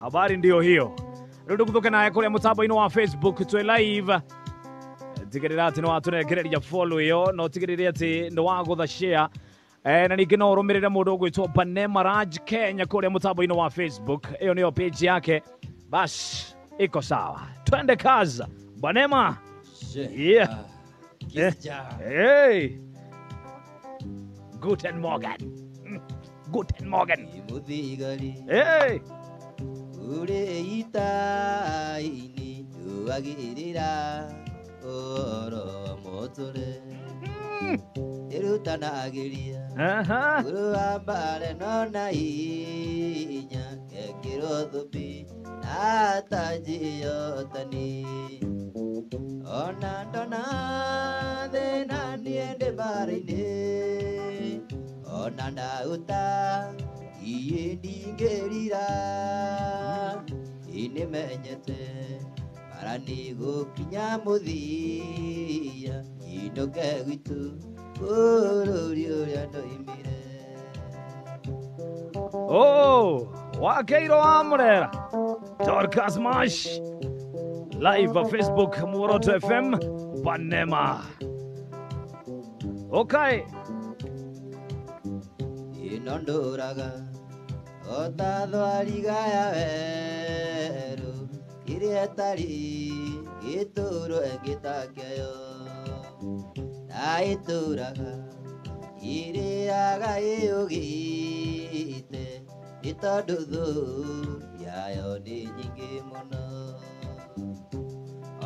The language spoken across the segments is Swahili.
Habari ndio hiyo. Rĩu kutoka naye kũrĩa mũtambo-inĩ wa Facebook twĩ live. Tigĩrĩra atĩ nĩ watũrekereria follow ĩyo, no tigĩrĩre atĩ nĩ wagũtha share. Na ningĩ no ũrũmĩrĩre mũndũ ũgwĩtwo Banema Raj Kenya kũrĩa mũtambo-inĩ wa Facebook. Ĩyo nĩyo page yake. Bas, iko sawa. Twende kazi. Banema. Yeah. Hey. Guten Morgen. Guten Morgen. Hey. Ure itaini tuagirira oro motore erutana agiria uru ambare nona inya kekiro thubi nataji yotani ona ndona thina niende barine ona ndauta iye ndingerira inimenyete marani gukinya muthia inoke gwitu bururi uria ndoimire. Oh, wakeiro amrera Dorcas Mash live Facebook Muoroto FM Banema. Okay. Inondoraga otathwariga weru irietari gituro engitakeyo naituraga iriaga iyugite itondu thu yayo ni nyingi muno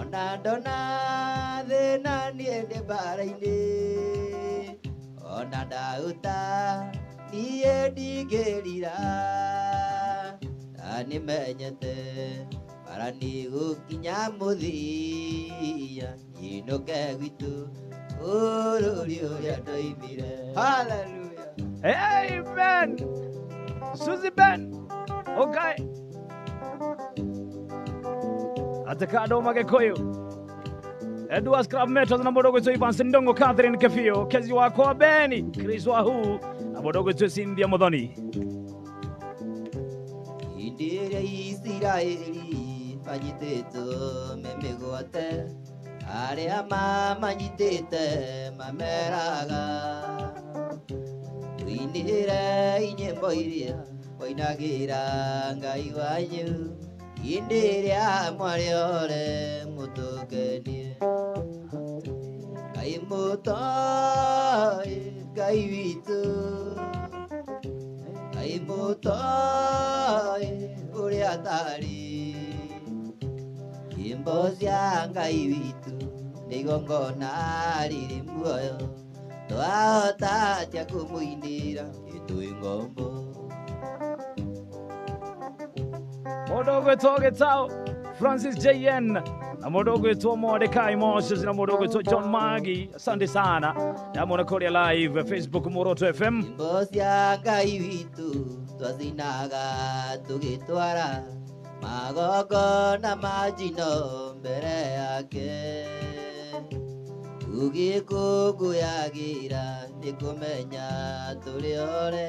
ona ndona thina niende bara-ini ona ndauta niye ndigerira animenyete marani gukinya muthia inoke gwitu ururi uria ndoimire. Hallelujah. Amen. Suzy Ben. Okay. Atakado Magekoyo. Edward Scrap Metals na modogo to Ivan Sindongo, Catherine Kefio, Kezi wako Beni, Chris Wahu na modogo to Cynthia Modoni. Indire Israeli panyiteto memegote aria mama nyitete mameraga indire inyembo iria oinagira ngai wanyu indire amwariore mutugenie ngai mutai ngai witu ngai mutai uria tari imbo cia ngai witu nigongona riri muoyo twahota atia kumuinira itui ngombo. Modogo to Getao Francis JN na modogo to Mordecai Moses na modogo to John Magi. Asante sana. Na mwana Korea live Facebook Muoroto FM. Imbo cia ngai witu twazinaga tugitwara magogo na majino mbere yake ugikuguyagira nikumenya turiore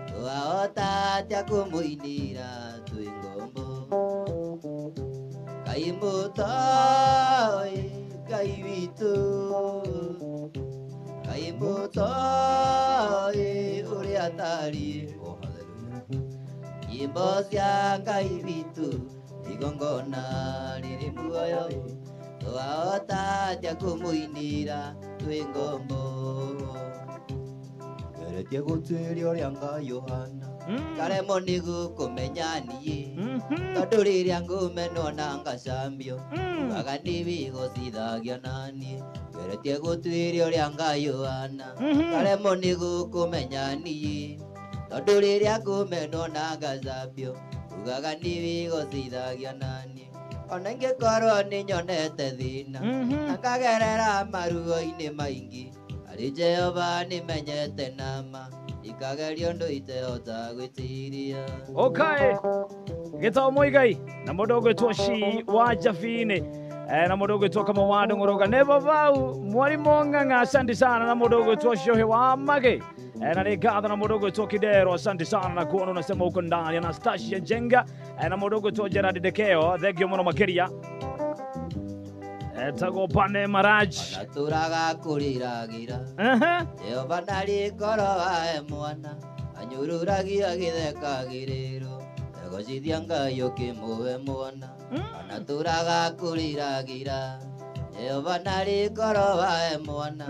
twahota atia kumuinira twi ngombo ngai mutai ngai witu ngai mutai uria tari. Imbo cia ngai witu igongona riri muoyo twahota atia kumuinira twi ngombo geretie gutwiria uria ngai Yohana karemo ni gukumenya niĩ tondu riria ngumenwo na ngacambio ugaga nĩwĩgocithagia naniĩ geretie gutwiria uria ngai Yohana karemo ni gukumenya niĩ tondu riria ngumenwo na ngacambio ugaga nĩwĩgocithagia naniĩ ona ingĩkorwo nĩnyonete thĩna na ngagerera maruo-inĩ maingĩ arĩ Jehova nĩmenyete nama ikagerio ndo itehota gwĩtiria. Okay. Getao Moigai na modogo to Shi wa Jafine na modogo to kama wadu ngoroga never vau mwalimu nganga. Asante sana na modogo to Shohe wa Mage na Nigadha na mdogo wetu Kidero, asante sana na kuona unasema uko ndani. Anastasia Jenga na mdogo wetu Gerard Dekeo, thegio muno makiria. Tago pane Maraj Naturaga kuriragira Jehova nari ngoro wae mwana anyururagia githekagiriro egocithia Ngai ukimuhe mwana Naturaga kuriragira Jehova nari ngoro wae mwana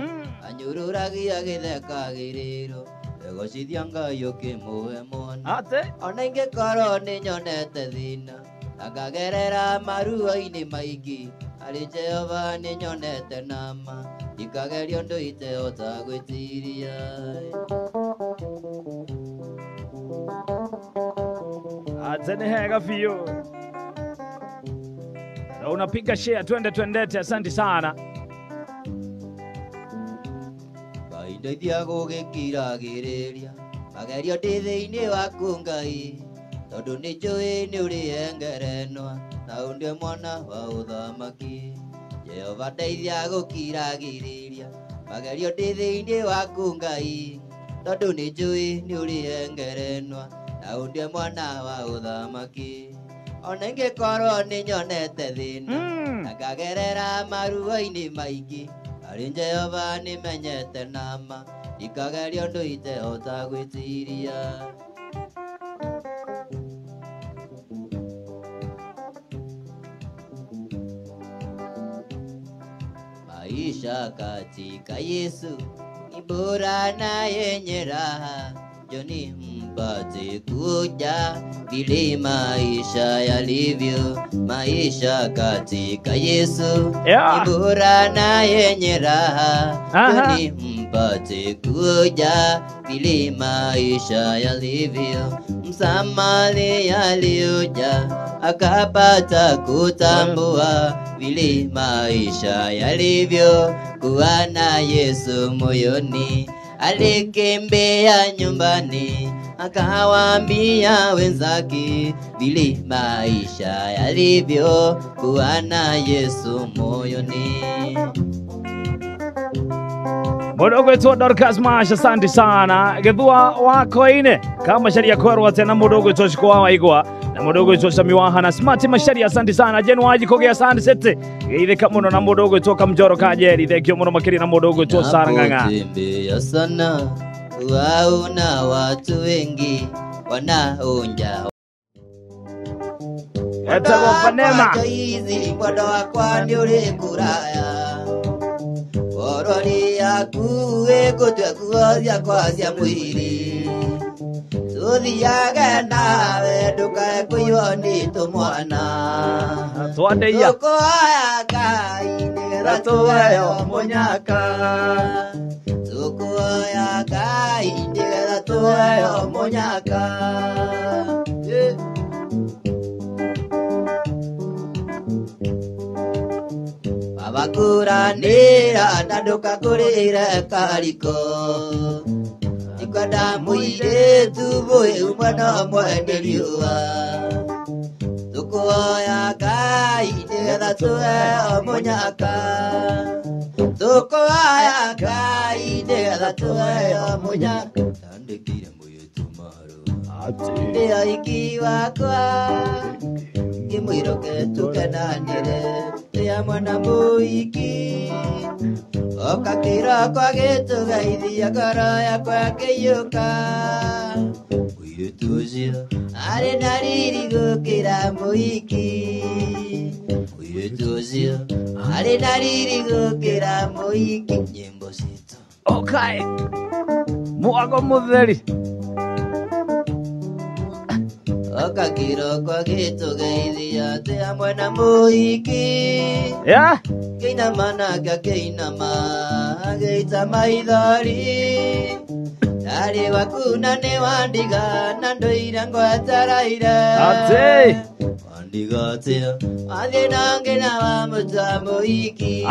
anyururagia githekagiriro egocithia Ngai ukimuhe mwana ona ingĩkorwo nĩnyonete thĩna akagerera maruo-inĩ maingĩ Ari Jehova ninyonete nama ikagerio nduite otagwitiria Azene hega fio na unapiga share twendete asante sana Baindeithia gũgĩkiragĩrĩria magerio ndĩ-thĩinĩ waku Ngai tondu nĩnjũĩ nĩũrĩ ngerenwa na ũndĩ mwana wa ũthamaki Jehova ndeithia gũkiragĩrĩria magerio ndĩ thĩinĩ waku Ngai tondu nĩnjũĩ nĩũrĩ ngerenwa na ũndĩ mwana wa ũthamaki ona ingĩkorwo nĩnyonete thĩna na ngagerera maruo-inĩ maingĩ arĩ Jehova nĩmenyete nama ikagerio ndũite otagwĩtiria Maisha katika Yesu ni bora na yenye raha Joni mpate kuja vile maisha yalivyo Maisha katika Yesu ni bora na yenye raha Joni mpate kuja vile maisha yalivyo Msamaria alioja akapata kutambua vile maisha yalivyo kuwa na Yesu moyoni alikimbia nyumbani akawaambia wenzake vile maisha yalivyo kuwa na Yesu moyoni Mudogo wetu Dorcas Mash, asante sana. Gethua wako ine kama sharia kwerwa tena mudogo wetu shikwa waigwa na mudogo wetu Samiwaha na Smart Masharia, asante sana. Jenu waji kogea asante sete ile kamuno na mudogo wetu Kamjoro Kajeri thekio muno makiri na mudogo wetu Saranganga. Tembea sana waona watu wengi wanaonja Etago panema hizi mwendo wakwa ni uri kuraya Orori yaku egotwe kuothia kwazia mwiri Tuthiage nawe ndukae kuiywo ni tumwana Twandeia Tukuoya Ngai nigetha tuheo munyaka Tukuoya Ngai nigetha tuheo munyaka Abakuranira na ndukakurire kariko Ikwenda muiretu bwe umwana mwenderiwa Tukuoya Ngai nigetha tuheo munyaka Tukuoya Ngai nigetha tuheo munyaka Tandikire muyetu maru Ndio iki wakwa Kimwiroke tukenanire ya mwana muiki Okakira kwa getu gaithia ngoro yakwa yakĩiyũka Mũirĩtu ũcio arĩ na riri gũkĩra mũiki Mũirĩtu ũcio arĩ na riri gũkĩra mũiki Nyĩmbo citũ Okay Mwago mutheri Okakira kwa getu gaithia ya mwana muiki Kĩinama nake kĩinama agĩita maithori Ndarĩ waku na nĩ wandiga na ndũire ngweteraire Wandiga atĩa wathiĩ na ngĩna wa mũta mũiki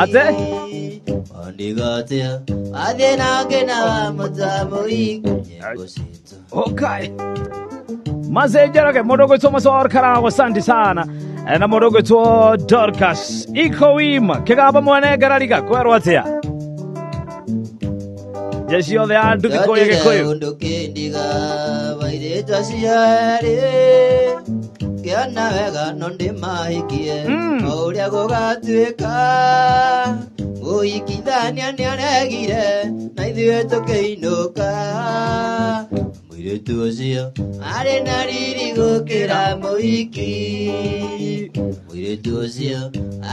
Wandiga atĩa wathiĩ na ngĩna wa mũta mũiki Nyĩmbo citũ Okay Mazenjera mudogo wetu Maswar Karawa, asante sana. Na mudogo wetu Dorcas iko wima kigaba mwane garariga kwerwa tia Jeshi othe andu Gikuyu Gikuyu. Undu kindiga wairĩtu aciari kĩana wega no ndĩmahikie o ũrĩa gũgatuĩka mũhikithania nĩaregire na ithuĩ tũkĩinũka mũirĩtu ũcio arĩ na riri gũkĩra mũhiki mũirĩtu ũcio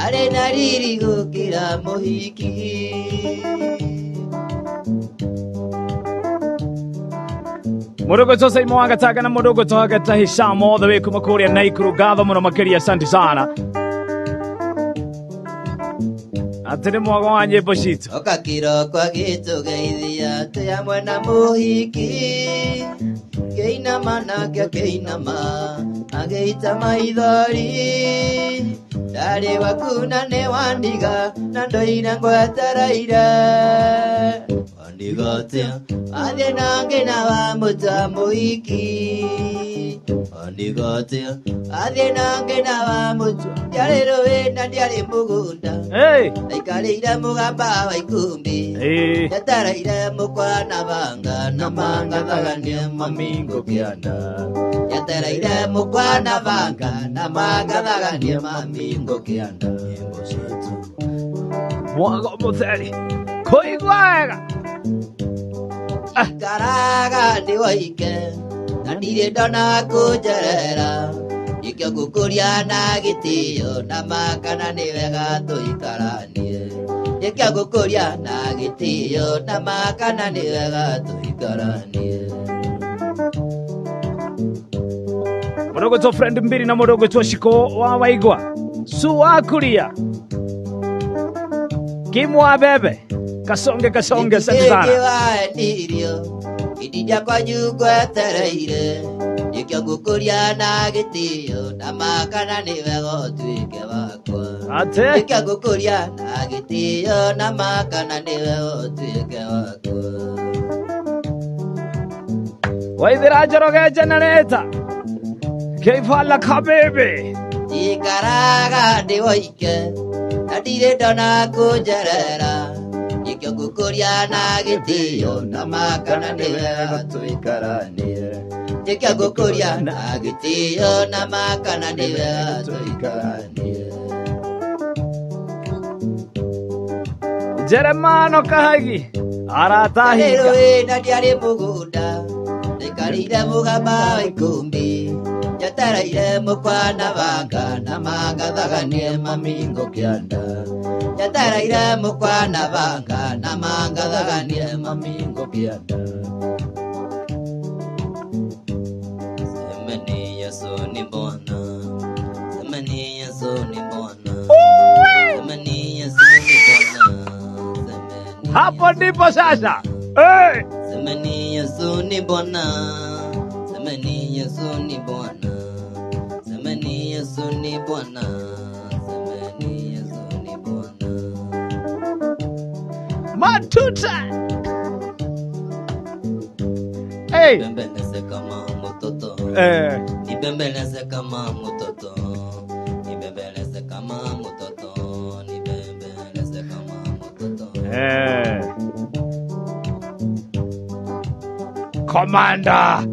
arĩ na riri gũkĩra mũhiki Mudogo to sai mwanga taga na mudogo to haga tahisha all the way kuma Korea Naikuru gatho muno makiri asante sana. Atene mwaga wanye boshito. Okakiro kwa gitu geithia te mwena muhiki. Keina mana keina ma ageita maithori. Dare wakuna ne wandiga na ndoina ngwataraira. Wandigotea athe nange na wa mutamuhiki. Wandigotea athe nange na wa mutu. Yarero we na ndiare mugunda. Hey. Aikarira mugamba wa ikumbi. Hey. Yataraira mukwana banga na manga thagania mamingo kianda. Yataraira mukwana banga na manga thagania mamingo kianda. Mwaga mutheri. Koigwega. Karaga ndi waike. Na ndire ndona kujerera. Ikyo gukuria na gitio na makana ni wega tuikaranie. Ikyo gukuria na gitio na makana ni wega tuikaranie. Mudogo to friend mbiri na mudogo to shiko wa waigwa. Suwakuria. Kimwa bebe. Kasonge asante sana. Idija kwa jugo etereire. Ikyo gukuria na gitio na makana ni wega tuike wakwa. Ate. Ikyo gukuria na gitio na makana ni wega tuike wakwa. Waithira Njoroge generator. Keifala kabebe. Ikaraga ndi waike. Na ndire ndona kujerera. Ikyo gukuria na gitio na makana ni wega tuikaranie. Ikyo gukuria na gitio na makana ni wega tuikaranie. Jeremano kahagi. Aratahiga. Eroe na ndiare mugunda. Nikarire mugamba wa ikumbi. Yataraire mukwana banga na manga thaganie mamingo kianda. Yataraire mukwana banga na manga thaganie mamingo kianda. Semeni Yesu ni Bwana. Semeni Yesu ni Bwana. Semeni Yesu ni Bwana. Hapo ndipo sasa. Hey. Semeni Yesu ni Bwana. Semeni Yesu ni Bwana. Semeni Yesu ni Bwana. Semeni Yesu ni Bwana. Matuta. Hey. Nibembeleze kama mtoto. Nibembeleze kama mtoto. Nibembeleze kama mtoto. Nibembeleze kama mtoto. Commander.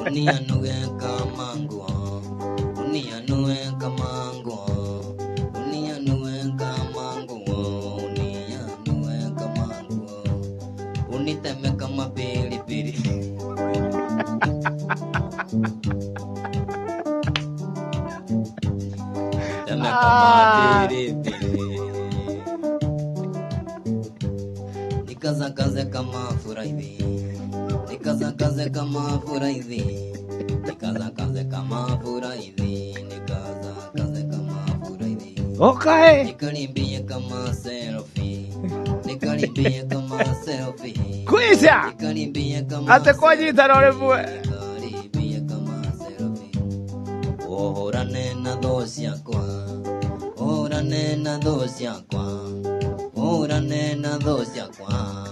Unianue kama nguo. Unianue kama nguo. Unianue kama nguo. Unianue kama nguo. Uniteme kama pilipili. Teme kama pilipili. Nikazakaze kama furahi. Nikazakaze kama furahi. Nikazakaze kama furahi. Nikazakaze kama furahi. Okay. Nikalimbie kama selfie. Nikalimbie kama selfie. Kuisha. Nikalimbie kama ate kwa jita nore bue. Nikalimbie kama selfie. Orane na dosia kwa. Orane na dosia kwa. Orane na dosia kwa.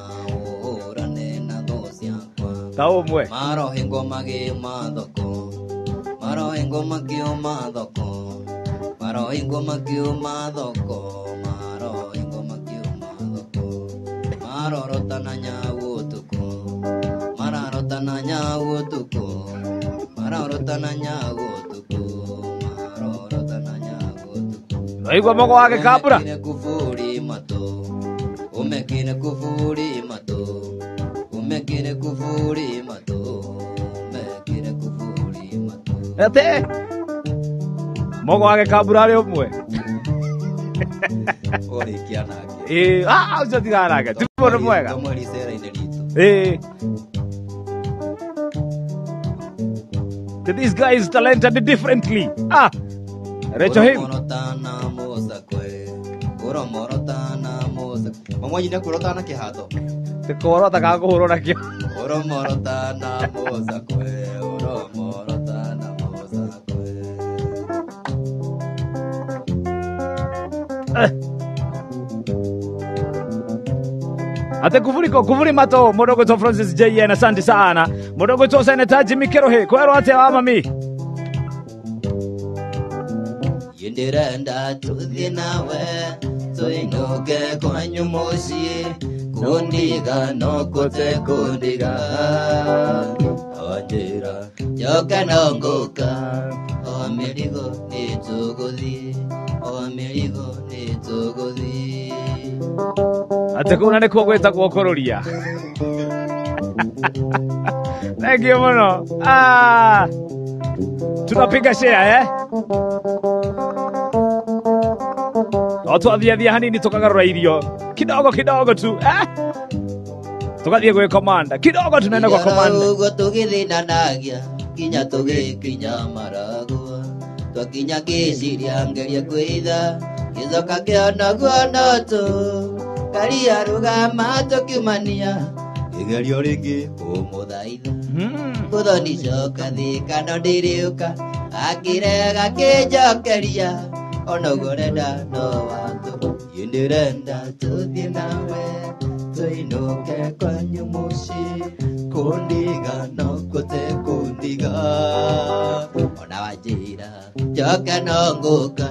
Orane na dosia kwa. Tao mwe. Maro hingo magi madoko. Maro hingo magi madoko. Maro hingo magi madoko. Maro hingo magi madoko. Maro rotana nya Naigua mogo wake kabura. Umekine kufuri mato. Umekine kufuri mato. Umekine kufuri mato. Ate. Mogo wake kabura leo mwe. Ori kianake. Uja tigarake. Tipo mwega. Kamari sera inelito. This guy is talented differently. Recho him. Morotana moza kwe. Oro morotana moza. Mama jina kurotana kihato. Te korota kako hurona kyo. Oro morotana moza kwe. Oro morotana moza kwe. Ate kuvuri mato modogo to Francis JN, asante sana modogo to senetaji mikerohe kwero ate amami Yenderanda tuthi nawe tuinoke kwa nyumoshi kundiga nokote kundiga Awanjira yoka nongoka Omeligo nituguthi Omeligo nituguthi ate kuna ne kogweta gwokororia Thank you mono. Tunapiga share Watu adhiadhia hanini tukagarura irio kidogo tu tukathie gwe komanda kidogo tunaenda kwa komanda ugo tugithinanagia kinya tugikinya maragwa twakinya giciria ngeria kwitha gicoka kiona guonotu karia rugama tukiumania igerio ringi umuthaitha muthoni coka thika no ndiriuka akirega kinjokeria ona gorenda no watu yendirenda tuthie nawe tuinuke kwa nyumushi kundiga no kote kundiga ona wajira joka no nguka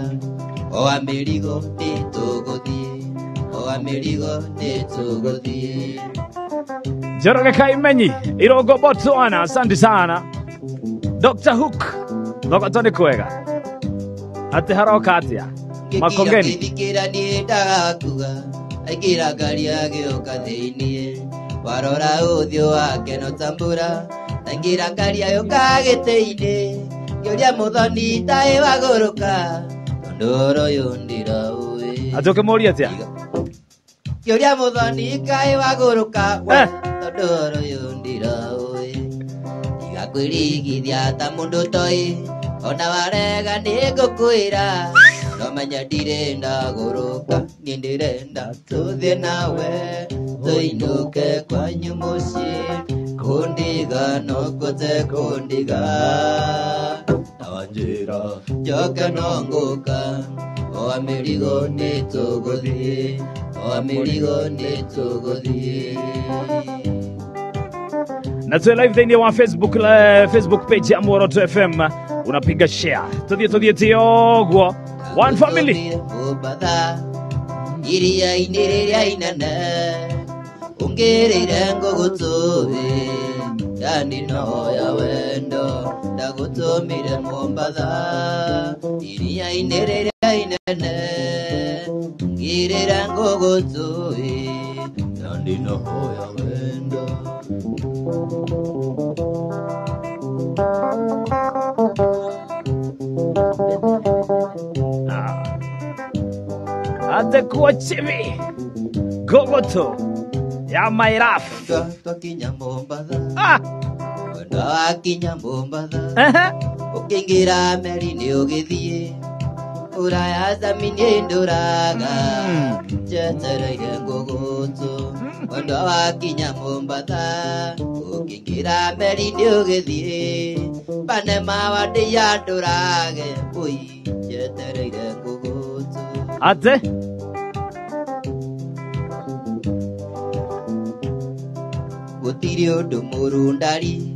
o amirigo nituguthie o amirigo nituguthie Joroge Kaimenyi Irogo Botswana, asante sana Dr. Hook Lokotoni kwega ate haroka atia makongeni kikira ni ndagakuga aikira ngari agioka thiini warora uthio wake no tambura aingira ngari agioka gitini ngiuria muthoni tai waguruka ndoro yundira uwi atoke mori atia ngiuria muthoni kai waguruka ndoro yundira uwi igakwirigithia ta mundu toi ona warega nigukwira no menya ndirenda guruka ni ndirenda tuthie nawe tuinuke kwa nyumuci kundiga no kote kundiga nawanjira njoke no nguka o amirigo nituguthie o amirigo nituguthie na tu live thini wa Facebook page ya Moroto FM unapiga share tudie tiogo one family ubada iria iniria inana ungerire ngogutuwe yani no ya wendo ndagutumire mumbada iria iniria inana ungerire ngogutuwe yani no ya wendo ate kuwa chivi gogoto ya mairafu twakinya Mombasa wenda wakinya Mombasa ukingira meri ni ugithie uraya zamini nduraga jetereire ngogoto wenda wakinya Mombasa ukingira meri ni ugithie Panema wadi ya ndurage ui jetereire ngogoto ate gutiri undu murundari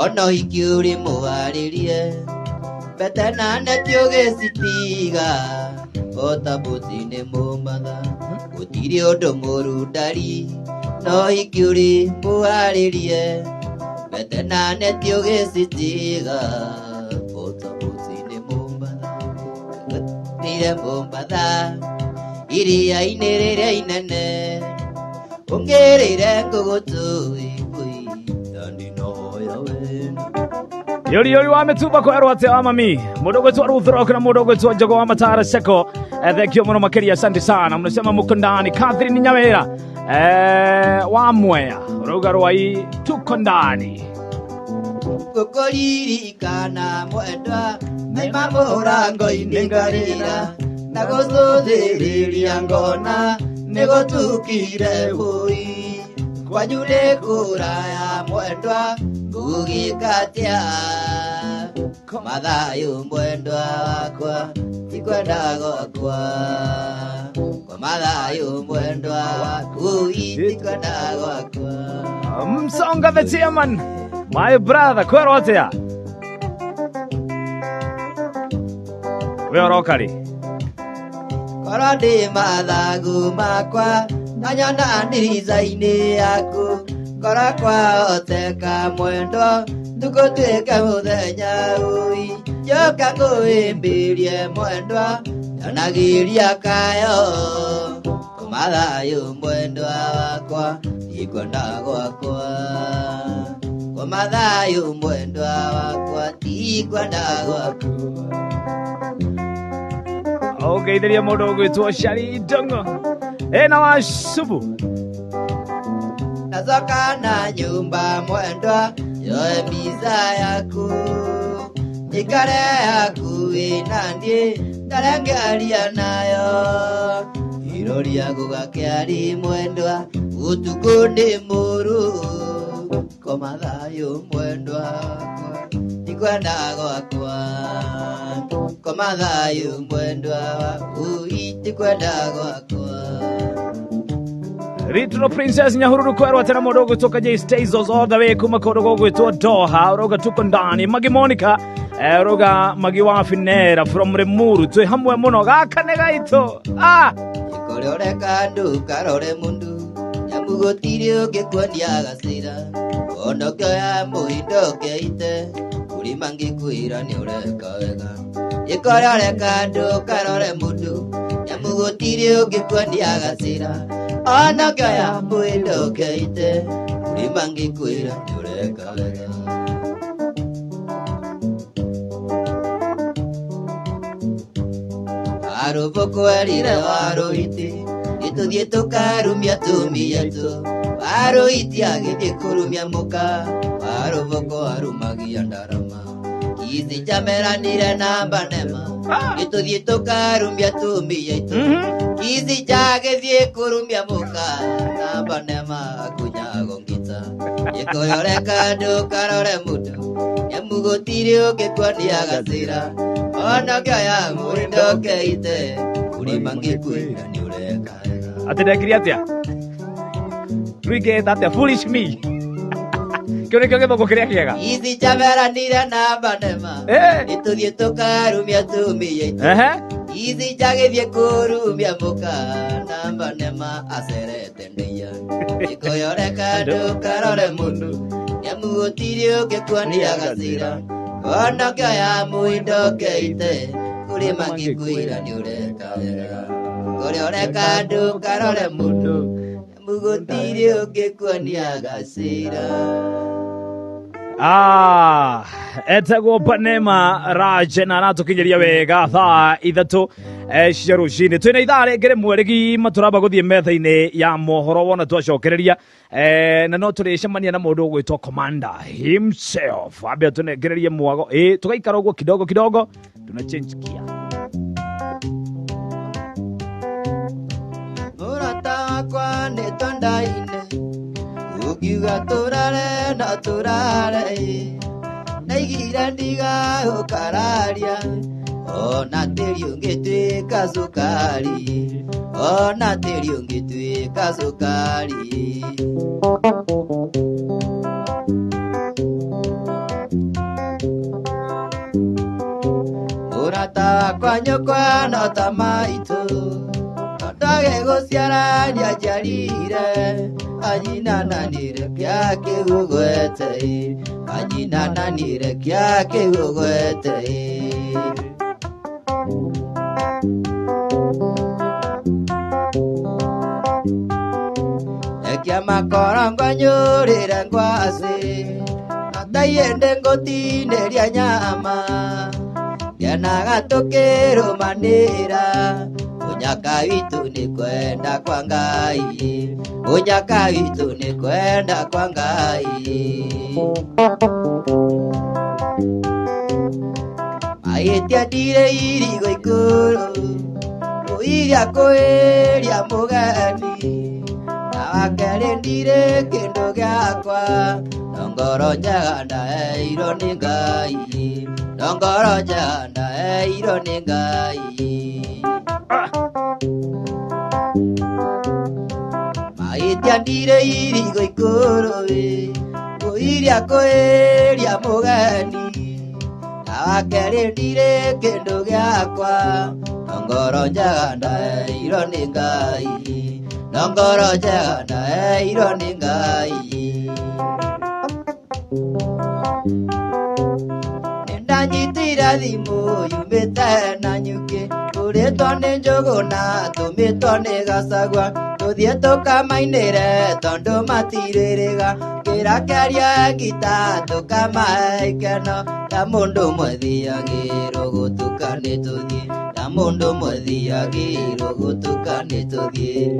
ono hikiuri muharirie bete na neti ugicitiga otabutine Mombasa gutiri undu murundari no hikiuri muharirie bete na neti ugicitiga Twaumire Mombasa iria-inĩ rĩrĩa inene ũngĩrĩire ngũgũtũ ikui ndinoya wendo. Yori wa Metuba kwa Rwate wa mami mudogo wetu wa Ruth Rock na mudogo wetu wa Jogo wa Matara Seko. Thank you mno makeria, asante sana. Mnasema mko ndani. Catherine Nyawera wa Mwea Ruga Rwai tuko ndani. Kukuririkana mwendwa naima mũrango-inĩ ngarĩra na gũthũthĩrĩria ngona nĩgũtukire bũi kwanyu nĩ kũraya mwendwa ngũgĩka atĩa Mathayũ mwendwa wakwa tikwenda gwakwa Mathayũ mwendwa waku tikwenda gwakwa. Msonga the chairman, my brother, kwa Rwate Weorokari korwo ndĩ mathagu makwa nanyona ndirica-inĩ yaku korwo kwahoteka mwendwa tũgũtuĩka mũthenya ũi njoka ngũĩmbĩrie mwendwa yonagĩria kayo Mathayũ mwendwa wakwa tikwenda gwakwa Mathayũ mwendwa wakwa tikwenda gwakwa. Okay, theria mudogo wetu wa Shari Dongo na wa Subu nazoka na nyumba mwendwa yoe mbica yaku ikare yaku inandie ndarengearia nayo iroria gũgakĩari mwendwa ũtukũ ndĩ mũru Mathayũ mwendwa wakwa tikwenda gwakwa Mathayũ mwendwa waku tikwenda gwakwa. Ritro Princess Nyahururu kwa Rwate na mudogo toka J Stays all the way kuma kodogo gwetu Doha roga tuko ndani. Magi Monica roga Magi wa Finera from Remuru twe hamwe muno gakane gaito ikorore kandu karore mundu nyamugotire ũngĩkuonia gacira onoke ya mũhindo keite kuri mangĩkwĩra nĩ ũreka wega ikorore kandu karore mundu nyamugotire ũngĩkuonia gacira onoke ya mũhindo keite kuri mangĩkwĩra nĩ ũreka wega. Aruboko erire waruiti ituthiĩ tũkarumia tumia tu waruiti agĩthiĩ kũrumia mũka waruboko arumagia ndarama kithi chameranire na mbanema ituthiĩ tũkarumia tumia itu kithi chagĩthiĩ kũrumia mũka na mbanema akunyago ngita ikorore kandu karore mundu nyamugotire ũngĩkuonia gacira onoke ya mũhindo keite kuri mangĩkwĩra nĩ ũreka wega. Atendekiri atia Rwigeta atia foolish me kĩo nĩkĩo gĩthũngũ kĩrĩa kĩega ithi chameranire na mbanema ituthiĩ tũkarumia tumia itu ithi chagĩthiĩ kũrumia mũka na mbanema acerete ndĩia ikoyore kandu karore mundu nyamugotire ũngĩkuonia gacira onoke ya mũhindo keite kuri mangĩkwĩra nĩ ũreka wega koyore kandu karore mundu nyamugotire ũngĩkuonia gacira. Etagwo Panema Raje na natukinyeria wega thaa ithatũ cia rũcinĩ twĩna ithaa rĩngĩ rĩmwe rĩgima tũramba gũthiĩ metha-inĩ ya mohoro wona twacokereria na no tũrĩcemania na mũndũ ũgwĩtwo Commander himself ambia tũnengererie mwago tũgaikara ũguo kidogo kidogo tuna change gear. Mũrata wakwa nĩ twendaine ukiuga tũrare na tũrare naigire ndigagũkararia ona tĩri ũngĩtuĩka cukari ona tĩri ũngĩtuĩka cukari. Mũrata wakwa nyũkwa no ta maitũ ndagĩgũciarania njiarire anyinananire kĩa kĩgũgwete anyinananire kĩa kĩgũgwete. makorangwa nyurire ngwasi ataiende ngotineria nyama genaga tukirumanira unyaka witu ni kwenda kwa Ngai unyaka witu ni kwenda kwa Ngai Maetia dire irigo ikuru Uiria kweria mugani Nawakere ndire kendo gyakwa Nongoro njaganda eiro ni Ngai Nongoro njaganda eiro ni Ngai Maetia ndire irigo ikuru Uiria kweria mugani Nawakere ndire kendo gyakwa Nongoro njaganda eiro ni Ngai Nongoro njaganda eiro ni Ngai Nindanyitira thimu yumite na nyuki Turitwo ni njuguna tumitwo ni gacagua Tuthie tukamainire tondu matiririga Kirakeria ngita tukamahe ikeno Ta mundu mwethiagirwo gutuka ni tuthie Ta mundu mwethiagirwo gutuka ni tuthie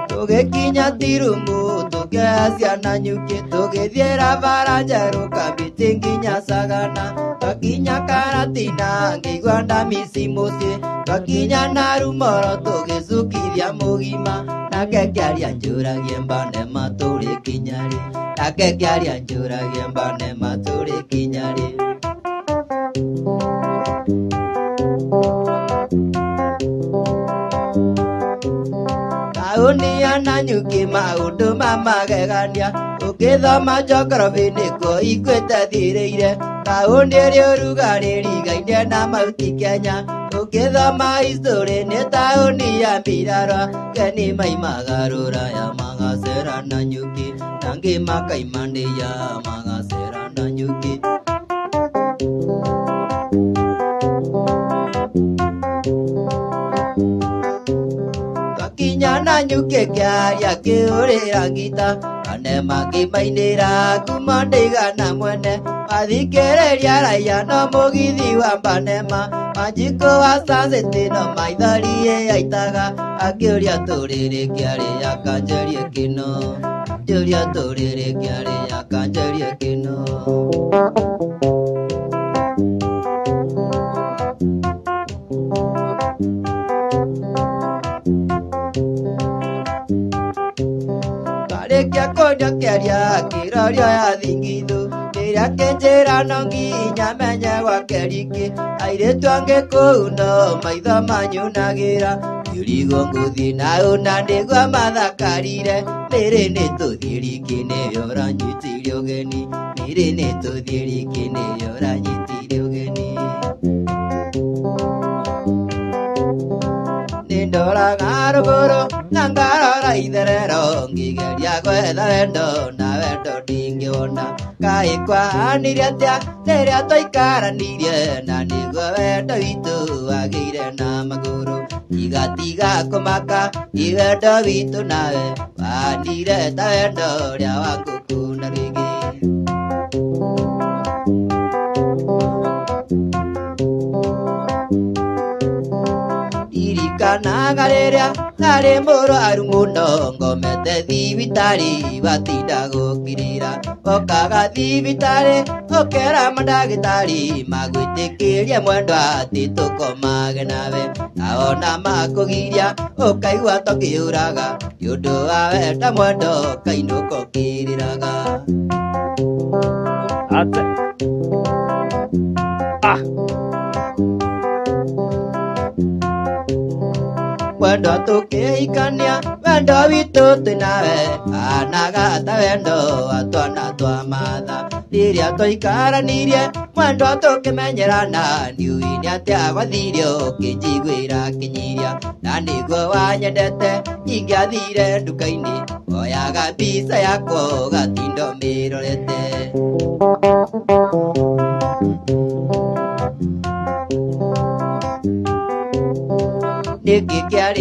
Tugikinya tirumu tukiacia na nyuki Tugithiera bara njeru kabiti nginya sagana Twakinya Karatina ngigua ndamisi mucii Twakinya na rumoro tugicukithia mugima Nake kiaria njuragie mbanema turi kinyari Nake kiaria njuragie mbanema turi kinyari Unia na nyuki maundu mamagegania Ukithoma geography niko ikwete thireire Taũni urugari rigaine na mauti Kenya Ukithoma history ni taũni ya Mbirarwa Keni maimagarura ya magacera na nyuki Nangi makaimania magacera na nyuki Kinyana nyuke kiaria kiurira ngita Kanema kimainira kumandiga na mwene Mathikereria raia no mugithi wa mbanema Manjiko wa Sunset no maitharie aitaga Akiuria turiri kiari akanjerie kino Akiuria turiri kiari akanjerie kino Kia konya keria kiraria ya thingithu Kiria kenjera no nginya menye gwa keriki Airetu ange kũu no maitho manyunagira Kirigo nguthi na una ndigua mathakarire Mĩrĩ nĩ tũthiĩ riki nĩyo ũranyitire ũgeni Mĩrĩ nĩ tũthiĩ riki nĩyo ũranyitire ũgeni Nindoraga rũgũrũ na ngarora itherero Ngĩgeria gwetha wendo na wendo ndingĩwona Kaĩ kwanire atĩa rĩrĩa twaikaranĩirie Na nĩguo wendo witũ wagĩire na magũrũ Igatiga kũmaka wendo witũ nawe Wanire ta wendo ũrĩa wa ngũkũ na rĩngĩ Irikanaga rĩrĩa ndarĩ mũrwaru mũno ngomete thibitarĩ batinda gũkirĩra Okaga thibitarĩ ũkera mandagĩtarĩ magwĩtĩkĩria mwendwa atĩ tũkomage nawe Na ona makũgiria ũkaigua tũkĩũraga Nĩũndũ wa wenda mwendo kainũka ũkĩrĩraga Wendo tukĩhikania wendo witũ twĩnawe Anaga ta wendo wa twana twa matha Rĩrĩa twaikaranĩirie mwendo tũkĩmenyerana Ndiũĩ nĩ atĩa gwathire ũkĩnjiguĩra kĩnyiria Na nĩguo wanyendete ingĩathire nduka-inĩ Oyaga mbica yakwa ũgatinda ũmĩrorete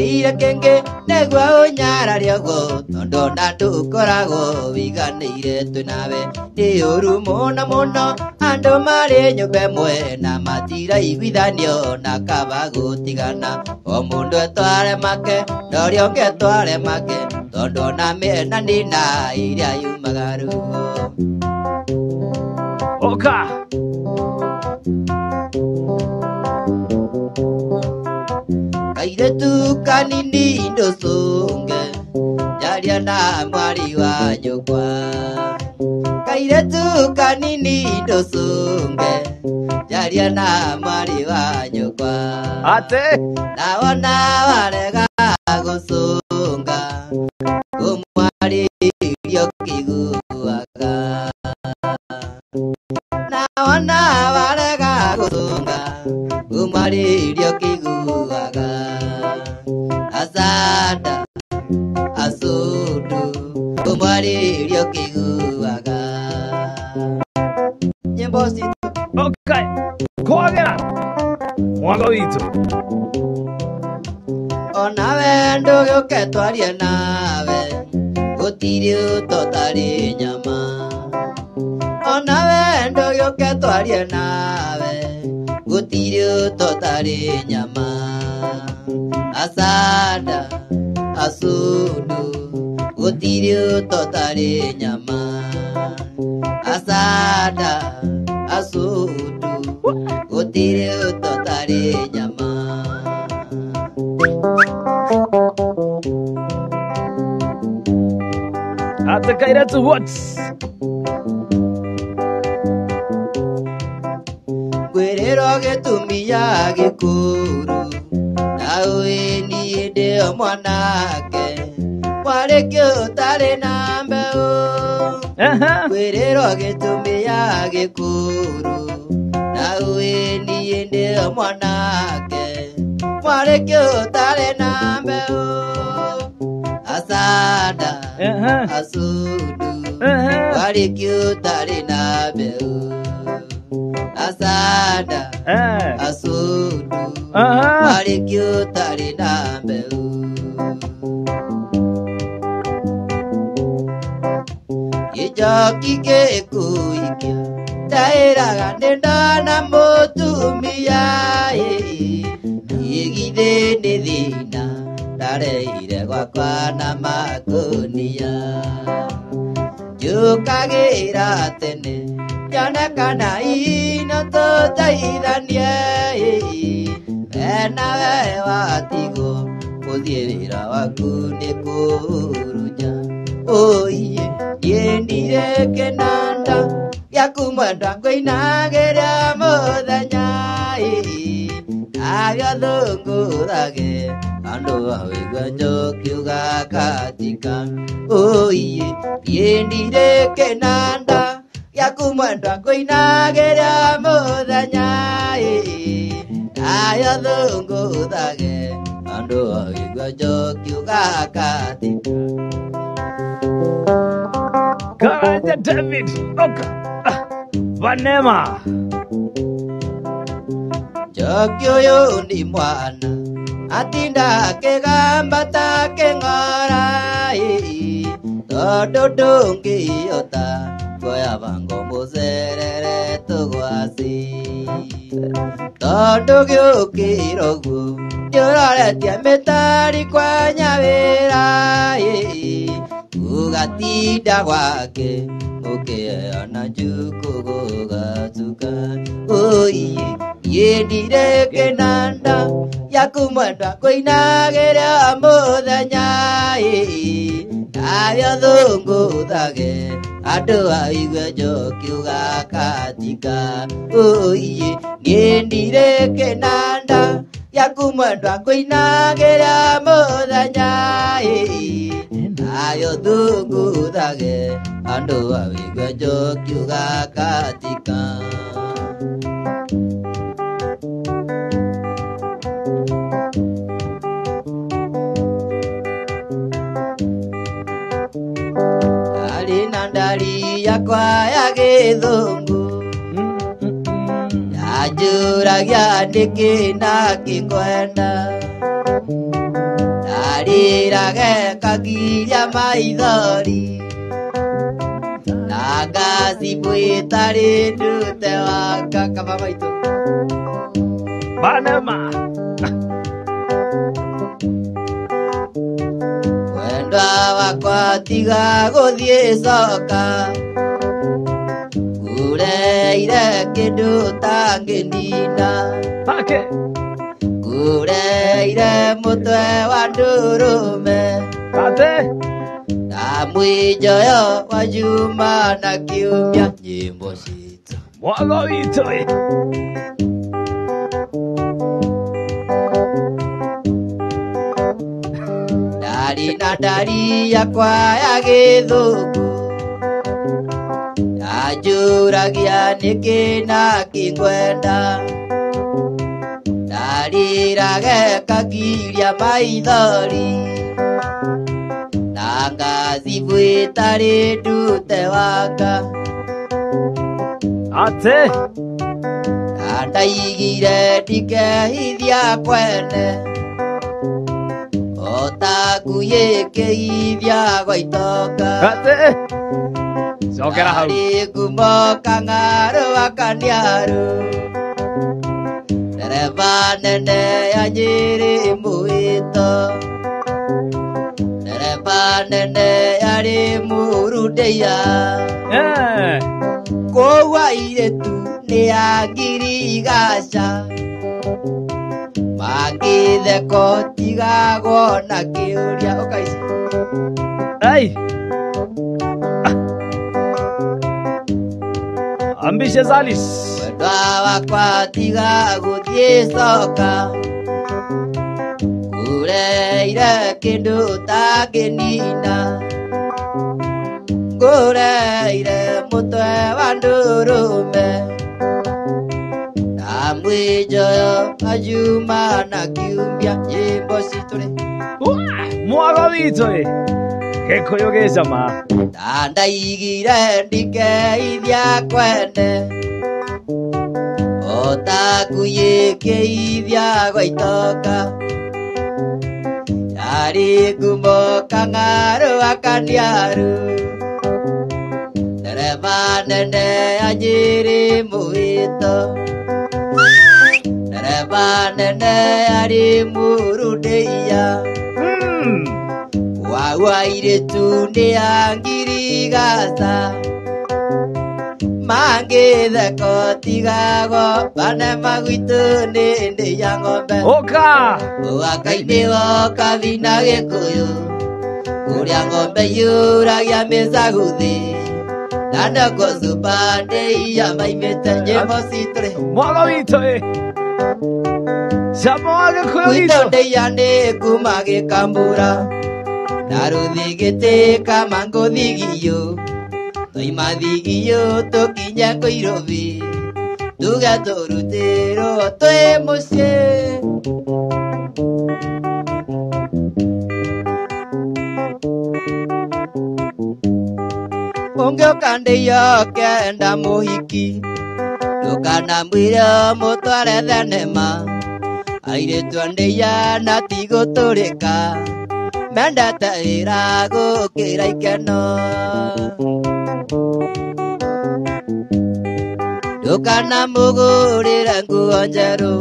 ire kenge negwa unyara riogo tondo nandu korago viganire tunawe ni urumona mono ando mare nyumbe mwe na matira igwithanio na kabago tigana o mundu etware make dorio ke tware make tondo na mena nina iria yumagaru Oka kaire tu kanini ndosunge jaria na mwari wa nyukwa kaire tu kanini ndosunge jaria na mwari wa nyukwa ate naona warega gusunga umwari yokiguaga naona warega gusunga umwari yokiguaga asada asudu umwari yokiguaga nyimbo si okay kwagera mwaga witu onawe nduguke twarie nawe gutiri utotari nyama onawe nduguke twarie nawe gutiri utotari nyama asada asudu gutiri utotari nyama asada asudu gutiri utotari nyama ate kaira tu what gwerero getumia gikuru nawe ni de mwanake mwarekyo tare nambe gwerero getumia gikuru nawe ni de mwanake mwarekyo tare nambe asada asudu mwarekyo tare nambe asada asudu mwarekyo tare nambe Ijokike kuikia tairaga nendana mutumia igithe ni thina ndareire gwakwa na makunia njukagira tene yana ino tutaithanie enawe watigo kuthie wira waku ni kuruja oiye yendire kenanda yakumwenda koinageria muthenya agathungurage andu awigwa njokiuga katika oiye yendire kenanda yakumwenda koinageria muthenya agathungurage andu awigwa njokiuga katika Karanja David Oka Vanema Jokyo ni mwana atinda kegamba takengara tododongi yota goya bango muzerere tugwasi todogyo kirogu yorare tiametari kwa nyavera ugatinda gwake mukeana juku gugatuka oiye yendire kenanda yakumwenda koinageria muthenya agathunguthage andu aigwe njokiuga katika oiye yendire kenanda yakumwenda koinageria muthenya agathunguthage andu aigwe njokiuga katika ndari yakwa ya githungu yanjuragia ndiki na kikwenda Ndarirage kagiria maithori Nagazi bwitari ndute waka kama maitu Banema Wendwa wakwa tiga guthie coka Kureire kindu tanginina Take Kureire mutwe wa ndurume Tate Na mwijoyo wa juma na kiumia nyimbo citu Mwago witũ Ndari na ndari yakwa ya gĩthũngũ Yanjũragia nĩkĩ na kĩngwenda Ndarirage kagiria maithori Na ngathi bwĩtarĩ ndute wanga Ate Na ndaigire ndikehithia kwene Otakuyĩkĩithia gwa itonga Ate Cokera hau Ndarĩ ngumo kang'aru akaniaru Ndereba nene ya Nyĩrĩ mwĩto Ndereba nene yarĩ Mũrundeia Kũu airĩtu nĩ angirigaca Mangĩtheko tigagwo na kĩũria Ũkaici Ai Ambitious Alice Wendwa wakwa tiga gũthiĩ coka Kureire kĩndũ tangĩnina Kureire mũtwe wa ndũrũme Na mwĩjoyo wa juma na kiumia nyĩmbo citũ Mwago witũ Gĩkũyũ gĩ cama Na ndaigire ndikeithia kwene Otakuyĩkĩithia gwa itonga Yarĩ ngumo kang'aru akaniaru Ndereba nene ya Nyĩrĩ mwĩto Ndereba nene yarĩ Mũrundeia Wau airĩtu nĩ angirigaca Mangĩtheko tigagwo Banema gwitũ nĩ ndĩia ng'ombe Ũka Ũgaka-inĩ woka thina Gĩkũyũ Kũrĩa ng'ombe yũragia mĩcagu thĩ Na ndoko cupa ndĩia maimĩte nyĩmbo citũ Mwago witũ Cama wa Gĩkũyũ Gwitũ witũ ndĩia nĩ kuma Gĩkambũra Na rũthigĩtĩ kama ngũthigio Toima thigio tũkinye Kũirũbi Tuge tũrutĩrwo twĩ mũciĩ Ũngĩũka ndĩia kenda mũhiki Ndũkanamwĩre mũtware thenema Airĩtu a ndĩia na tigũtũrĩka Mendete wĩra gũkĩra ikeno Ndũkanamũgũrĩre nguo njerũ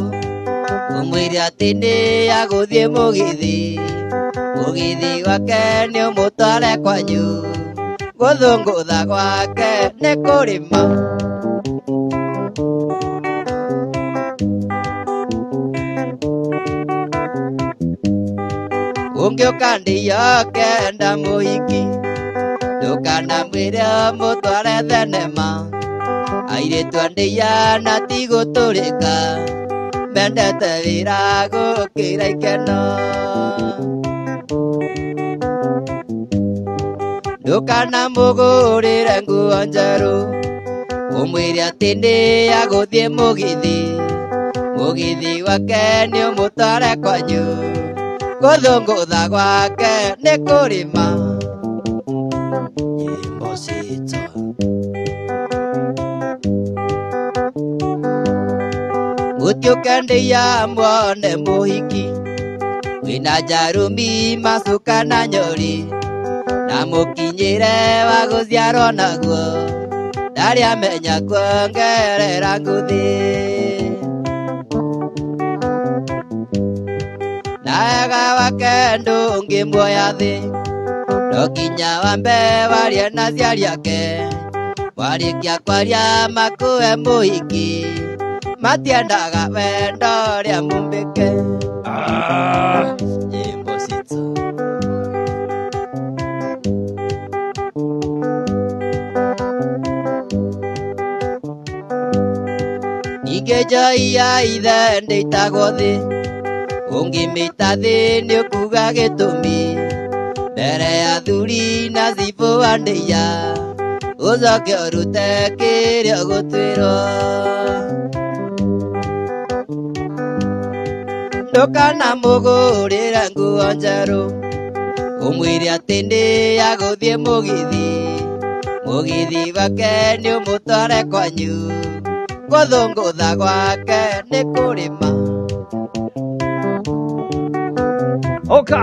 Ũmwĩre atĩ nĩ agũthiĩ mũgithi Mũgithi gwake nĩ ũmũtware kwanyu Gũthũngũtha gwake nĩ kũrĩma Ũngĩũka ndĩia kenda mũhiki Ndũkanamwĩre mũtware thenema Airĩtu a ndĩia na tigũtũrĩka Mendete wĩra gũkĩra ikeno Ndũkanamũgũrĩre nguo njerũ Ũmwĩre atĩ nĩ agũthiĩ mũgithi Mũgithi gwake nĩ ũmũtware kwanyu Gũthũngũtha gwake nĩ kũrĩma Nyĩmbo citũ Mũtiũke ndĩia muone mũhiki wina jarumi macuka na nyori na mukinyire wa guciarwo naguo ndari amenya kuongerera nguthi naega wake ndungimuoya thi no nginya wambe warie na ciari ake warikia kwaria makuhe muhiki matiendaga wendo ria mumbike nyimbo citu Ngejoia ithe ndeitagwo thi ungimita thi ni ukuga gitumi mbere ya thuri na cibu andeia ucoke urute kiria gutwirwo ndukana mugurire nguo njeru umwire ati ndi aguthie mugithi wake ni umutware kwanyu guthungutha gwake ni kurima Oka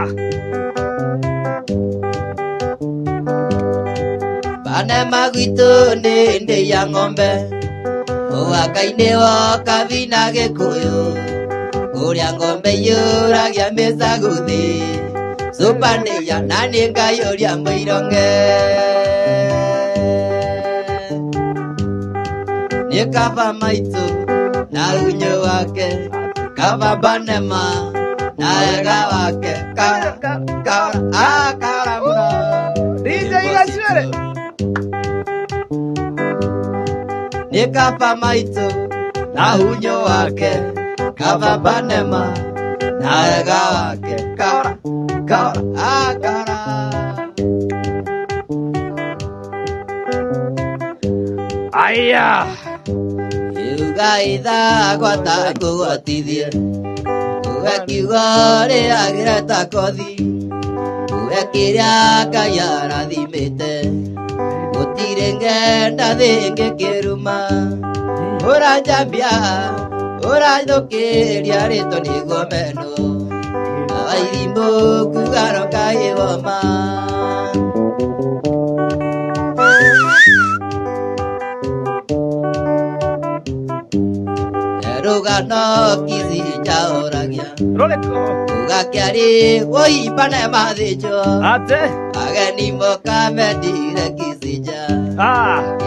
bane magwitu ni ndi ya ng'ombe uwaka-ini wo kavina gikuyu kuria ng'ombe yuragia micaguthi supani ya nani ngayuria muironge ni kava maitu na unyo wake kava banema na ega wake kara muna DJ Gashwere ni kava maitu na unyo wake kava banema na ega wake kara aya Yugaitha gwata kugotithie ugakiuga riagira ta kothi ugakiria Ngai arathimite gutire ngenda thingi kiruma uranjambia urathukiria ritwa niguo meno airimbu kugaro Ngai woma rugano kizi chaoragia Roleko ugakiari woi pane mathicho Ate ageni moka medire kisija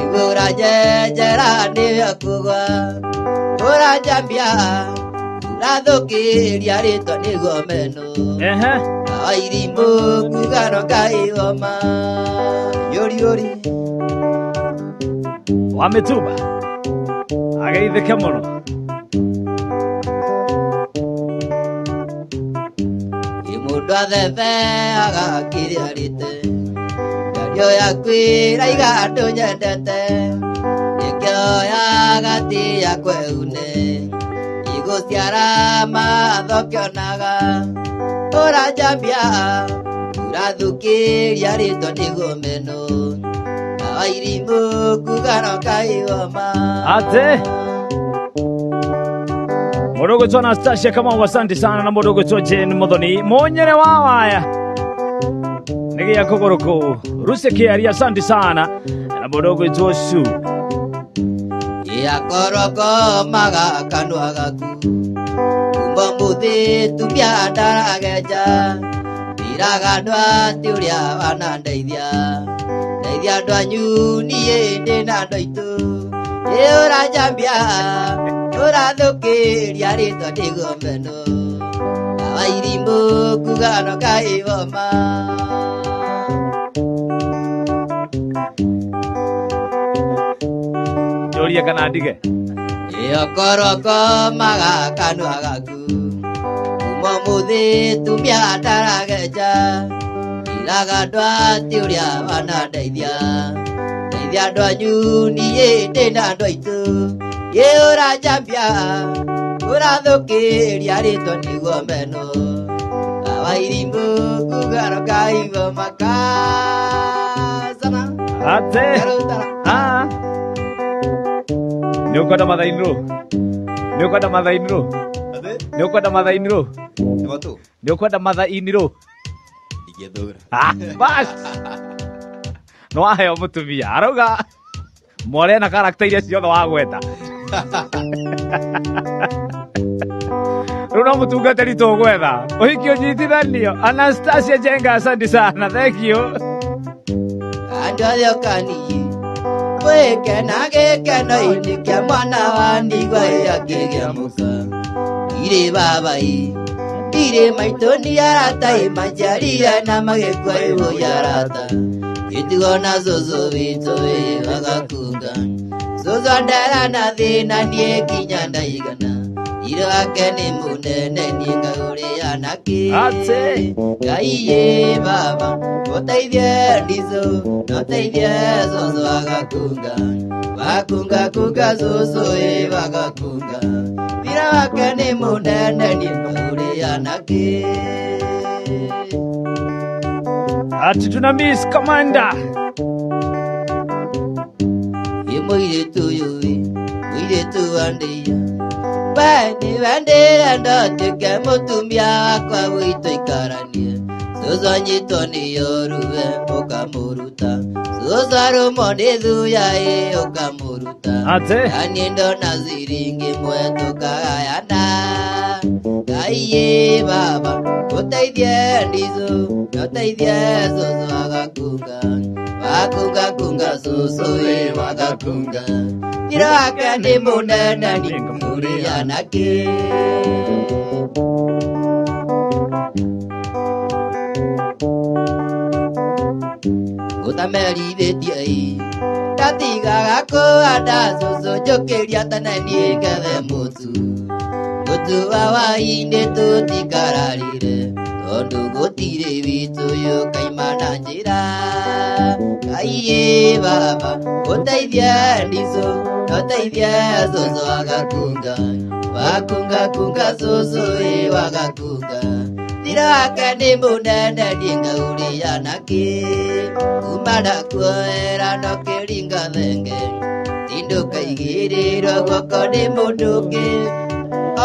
igura jejera ni akugwa urajambia urathukiria ritwa niguo meno airimbu kugano Ngai woma yori wametuba ageithike muno Dwathebe agakiria rite Yario yakwira igando nyendete Nikioya gati yakwe une Iguciara mathokionaga Urajambia urathukiria ritwa niguo meno Airimbu kugano Ngai woma Ate Modogo tu Anastasia kama asante sana na modogo tu Jane Modoni monyere wawaya Nigi ya kogoroko Ruse kiari asante sana na modogo tu Su Ya koroko maga kanwa gaku Kumbamuthi tumia ndarageja Iragadwa tiuria wanandeithia Ndeithia ndwa nyuni ndi na ndoitu Urajambia urathukiria ritwa niguo meno airimbu kugano Ngai woma Joria kana ndige Yokoroko maga kanwa gaku Umuthi tumia ndarageja Iragadwa tiuria wanandeithia Ndeithia ndwa nyuni ndi na ndoitu Urajambia urathukiria ritwa niguo meno airimbu kugano Ngai woma sana Ate Ni ukwenda mathainiro Ni ukwenda mathainiro Ni ukwenda mathainiro Nimo tu. Ndio kwenda matha-ini ru. Igethura. Bas. No aheo mutumia arauga mwore na karakta iria ciothe wagweta. Runa mutungatari tugwetha uhiki unyitithanio. Anastasia Jenga, asante sana, thank you. Andayo kaniye weke nage no indikia mwana wa ndigwa yakigia muka ire baba ire maitoni yarata imajaria na magekwa iwo yarata ituona zozo vito wagakunga zozo ndara na thina nie kinya ndaigana ire wake ni munene nie ngagure anake gaiye baba otaithie ndizo notaithie zozo agakunga wakunga kunga zozo wagakunga ire wake ni munene nie ngagure anake. Ati tuna miss Commander. Imwire tu yuwi, mwire tu andia. Bani bandera ndote ke mutumia kwa wito ikaranie. Sozo nyitoni yoruwe okamuruta. Sozo rumone dhuya okamuruta. Ate. Ani ndo naziringi mwetu kagayana. Aiye baba, otaithie ndizo, otaithie zozo agakunga. Wakunga kunga zozo wagakunga. Ira wake ni munene ni nguri anake. Utamerithitie ii ndatigaga kuhanda zozo njukiria tene nie ngethe mutu. Mutu wa wainde tutikararire tondu gutire witu yu kaimana njira. Aiye baba otaithie ndizo otaithie zozo agakunga. Wakunga kunga zozo wagakunga. Ira wake ni munene ni ngaguri anake. Kumana kuera no kiringa thenge tinduka igiriro guoko ni munduki.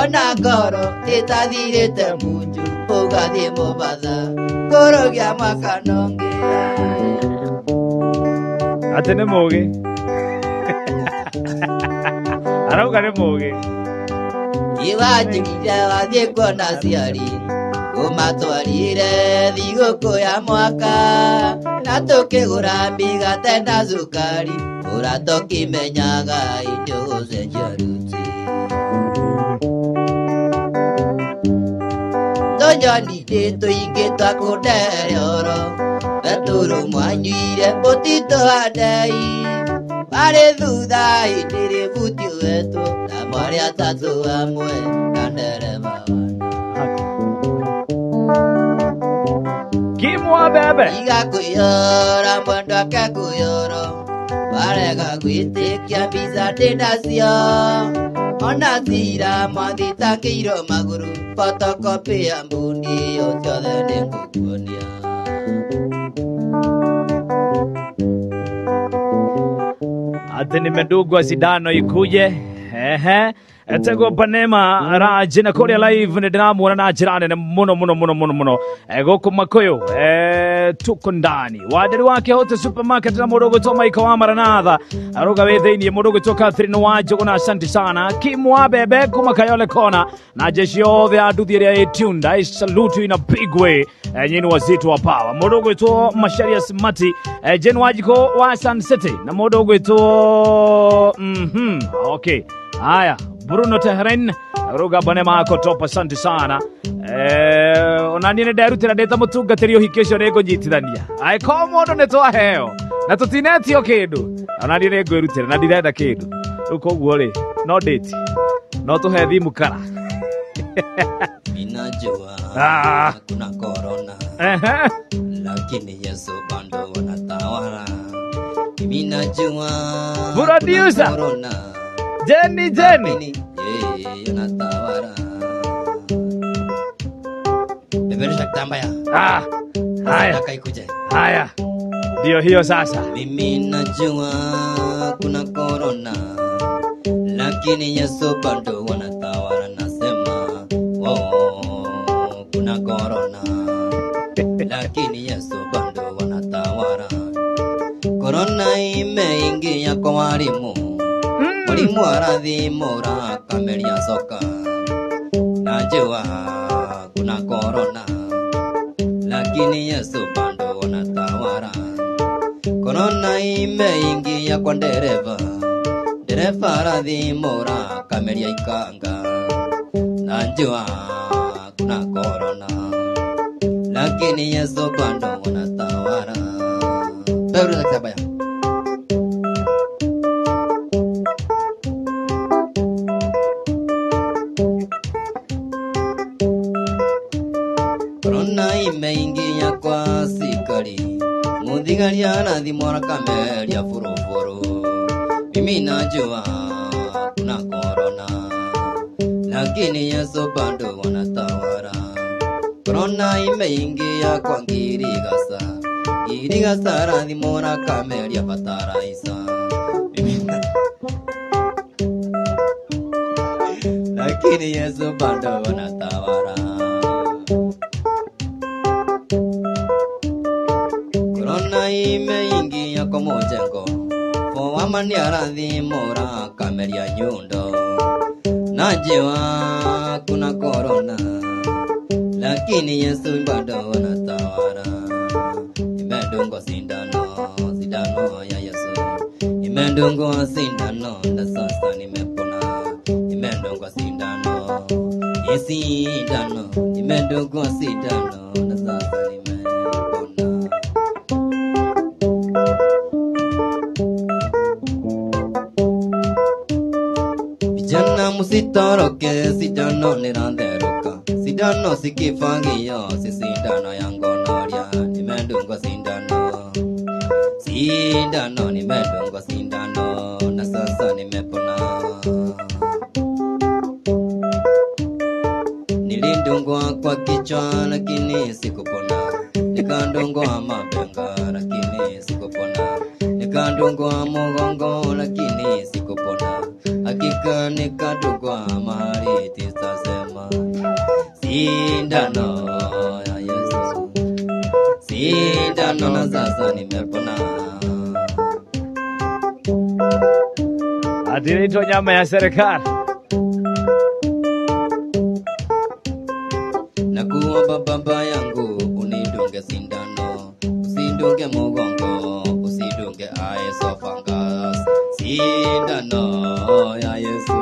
Ona ngoro itathirite munju ugathie mubatha kurugia makanonge. Ati ni mugi. Arauga ni mugi. Iwajigire wathie kuona ciari umatwarire thigũkũ ya mwaka na tukigura migate na cukari ura tukimenyaga indo gucenjia ruti. Tonjoni tuingi twakundere oro beturu mwanyuire mutito wa ndei bari thutha indiri buti wetu na mwari atatu amwe na ndereba Kimwa bebe. iga kuyora mwendo akakuyoro barega gwitikia mbica ndinacio ona thira mwathitangĩirwo magũrũ photocopy ya mbuni yo ciothe nĩngũkuonia. Ati nimedugwa sindano ikuje. Tego Panema Raj na Korea live ni ndiramuona na njira nene muno guku Makuyu tuko ndani wadiri wake hote supermarket na mudogo to Maika wa Maranatha aruga we thiini mudogo to Catherine Wanjogu na asante sana Kimwa bebe kuma Kayole kona na jeshi yothe anduthi iria itunda I salute you in a big way nyini wazito wa power mudogo to Masharia Smati Jen Wajiko wa Sun City na mudogo to okay haya Bruno Tehran ruga Panema ako top asante sana onanine nderutira ndeta mutungatiri uhikesho rego nyitithania ai ko mundu ne twaheo na tutinetio kindu onanine ngwirutira na ndirenda kindu ukoguo ri no date no tuhe thimu kara minajua kuna corona lakini Yesu bado wanatawala minajua producer corona Jenny yanatawala beberesha kitambaya haya kaikuje haya ndio hiyo sasa mimi najua kuna corona lakini Yesu bado wanatawala nasema ingi yako mwalimu mwalimu arathimura kameria soka najua kuna korona lakini Yesu bado anatawala. Korona imeingia kwa dereva arathimura kameria ikanga najua kuna korona lakini Yesu bado anatawala. Baru nak siapa ya? Korona imeingia kwa sikari muthigari anathimura kameria furufuru. Mimi najua kuna korona lakini Yesu bado anatawala. Korona imeingia kwa Girigasa arathimura kameria fataraisa lakini Yesu bado anatawala. Korona imeingia kwa Mujengo Foamani arathimura kameria Nyundo najua kuna korona lakini Yesu bado anatawala. Imedungwa sindano ya Yesu, imedungwa sindano na sasa nimepona. Imedungwa sindano, imedungwa sindano na sasa nimepona. Vijana musitoroke, sindano niranderuka. Sindano sikifangia, si sindano ya ngonoria. Nimedungwa sindano, nimedungwa sindano na sasa nimepona. Nilidungwa kwa kichwa lakini sikupona, nikadungwa mabenga lakini sikupona, nikadungwa mugongo lakini sikupona. Hakika nikadungwa mahali tisasema. Sindano ya Yesu, sindano na sasa nimepona. Adinaitwa nyama ya serikali. Nakuomba baba yangu unidunge sindano, usidunge mugongo, usidunge esophagus. Sindano ya Yesu,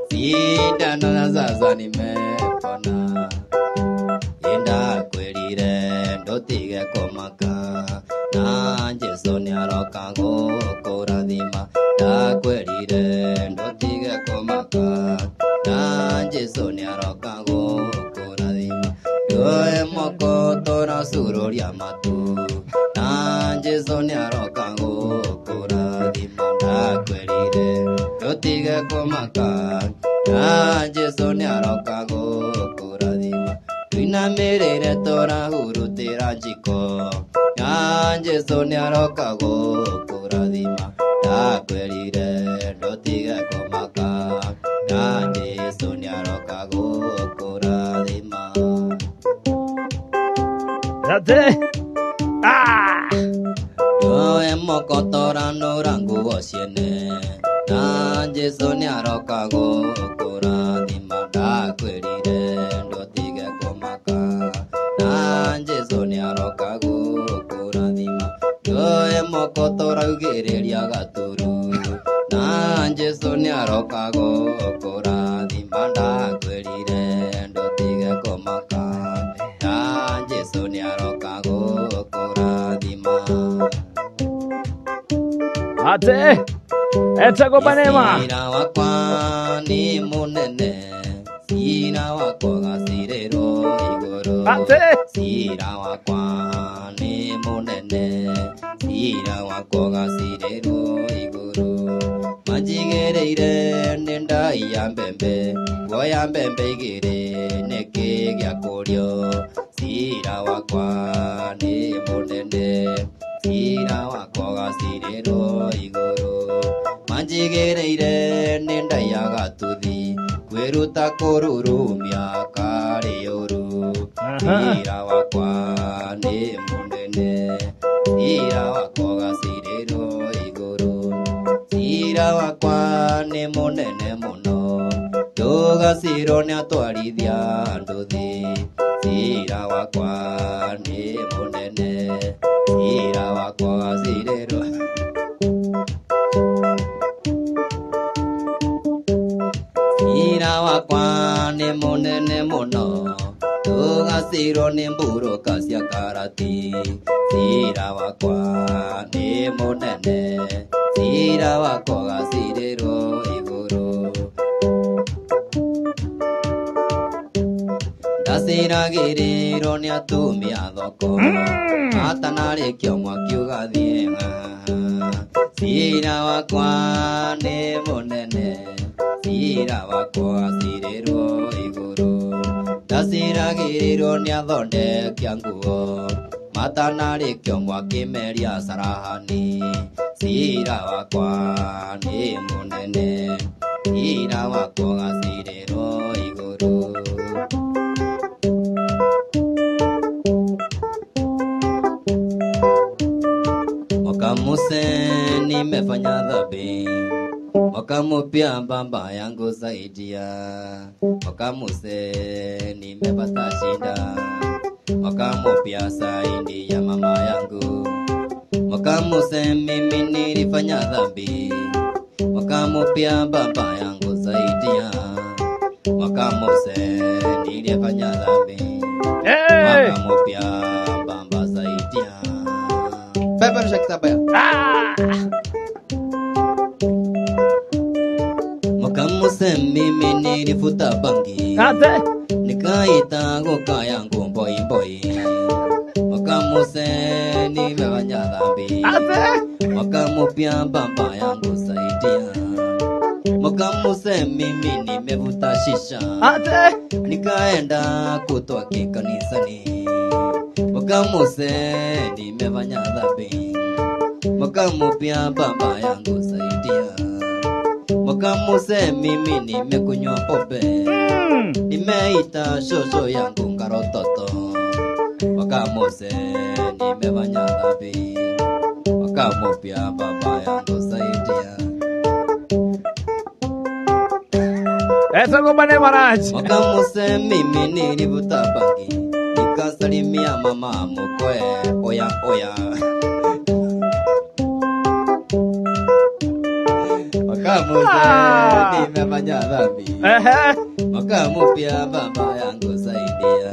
sindano na sasa nimepona. Enda kwelire ndotige komaka na Yesu niaroka gukurathima. Ndakwelire ndotige komaka na Yesu niaroka gukurathima. Ndoe moko torasururia matu na Yesu niaroka gukurathima. Ndakwelire ndotige komaka na Yesu niaroka gukurathima. Twinamirire torahurutira njiko na Yesu niaroka gukurathima. Ndakwelire ndotige komaka na Yesu niaroka gukurathima. Ate Ndoe moko toranura nguo ciene na Yesu niaroka gukurathima. Ndakwelire ndotige komaka na Yesu niaroka gukurathima. Ndoe moko toraugiriria gaturu na Yesu niaroka gukurathima. Ndakwelire ndotige komaka na Yesu niaroka gukurathima. ate etagwo Banema. Sira wakwa ni munene, sira wakwa gasiriro iguru. Ate Sira wakwa ni munene, sira wakwa gasiriro iguru. Majigereire nenda ya mbembe, goya mbembe igire neke gya kurio. Sira wakwa ni munene, sira wakwa gasiriro iguru. Manjigereire nenda ya gatuthi, kwiruta kururumia kariuru. Sira wakwa ni munene, sira wakwa gasiriro iguru. Cira wakwa nĩ mũnene mũno, ndũgacirwo nĩ atwarithia nduthi. Cira wakwa nĩ mũnene, cira wakwa gacirĩrwo. Cira wakwa nĩ mũnene mũno, ndũgacirwo nĩ mbũrũka cia karati. Cira wakwa nĩ mũnene, cira wakwa gacirĩrwo igũrũ. Ndaciragĩrĩrwo nĩ atumia thoko, atanarĩkio mwaki ũgathiĩ ng'aa. Cira wakwa nĩ mũnene, cira wakwa gacirĩrwo igũrũ. Ndaciragĩrĩrwo nĩ athondeki a nguo, matanarĩkio mwaki meria carahani. Cira wakwa nĩ mũnene, cira wakwa gacirĩrwo igũrũ. Mwaka muse nimefanya dhambi, mwaka mpya baba yangu saidia. Mwaka muse nimepata shida, mwaka mpya saidia mama yangu. Mwaka muse mimi nilifanya dhambi, mwaka mpya baba yangu saidia. Mwaka muse nilifanya dhambi, mwaka mpya baba saidia. Baba nishakita baya. Mwaka muse mimi nilifuta bangi, nikaita goka yangu boy boy. Mwaka muse nimefanya dhambi, mwaka mpya baba yangu saidia. Mwaka muse mimi nimevuta shisha, nikaenda kutoka kanisani. Mwaka muse nimefanya dhambi, mwaka mpya baba yangu saidia. Mwaka muse mimi nimekunywa pombe, nimeita shosho yangu ngarototo. Mwaka muse nimefanya dhambi, mwaka mpya baba yangu saidia. Esa ngoma ne Maraj. Mwaka muse mimi nilivuta bangi, nikasalimia mama mkwe oya oya. Mwaka muse nimefanya dhambi, mwaka mpya baba yangu saidia.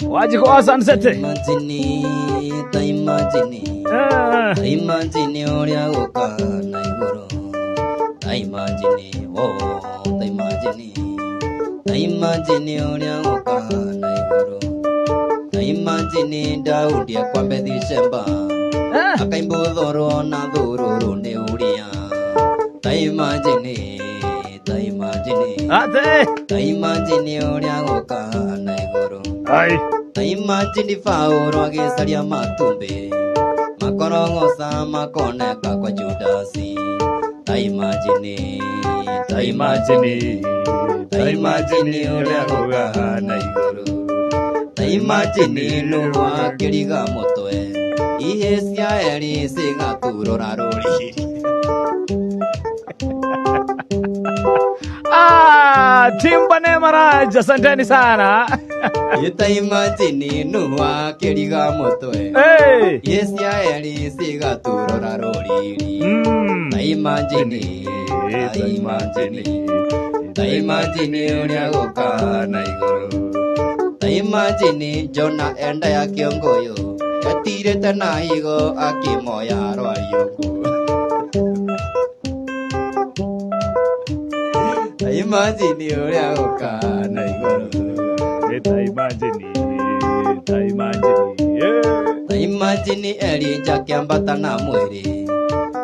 Wajiko Sunsete. Imagine, imagine oria goka na iguru. Imagine, oh, imagine oria goka na iguru. Imagine Daudi akwambe December, akaimbũthorwo na thũrũrũ nĩ ũrĩa. Imagine, imagine oria goka na iguru. Imagine Paulo agĩcaria matumbĩ, makorogoca makoneka kwa Judasi. Imagine ũrĩa gũka na igũrũ. Imagine Nuhu akĩriga mũtwe, ihĩ cia eri cigatũrũra rũrĩrĩ. Timba ne Maraj, asanteni sana. Imagine Nuhu akĩriga mũtwe, ihĩ cia eri cigatũrũra rũrĩrĩ. Imagine ũrĩa gũka na igũrũ. Imagine Jona enda ya kĩongũyũ, gatirĩte na higo akĩmoya rwariũngũ. Imagine ũrĩa gũka na igũrũ. Imagine Elijah akĩambata na mwĩrĩ,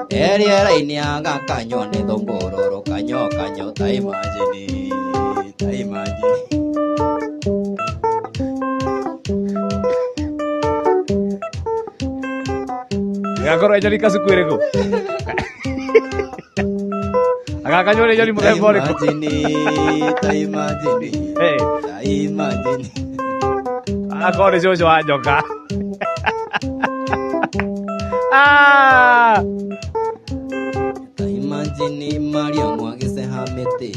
rĩera-inĩ agakanywo nĩ thũngũrũrũ, kanyo. Imagine. Ngakorwo ĩjarika cuku ĩrĩkũ? Kakanyole yoni muthemba uriku. Imagine. Hey. Imagine. Akore coco wa nyoka. Ah. Imagine Maria mwagise hamete.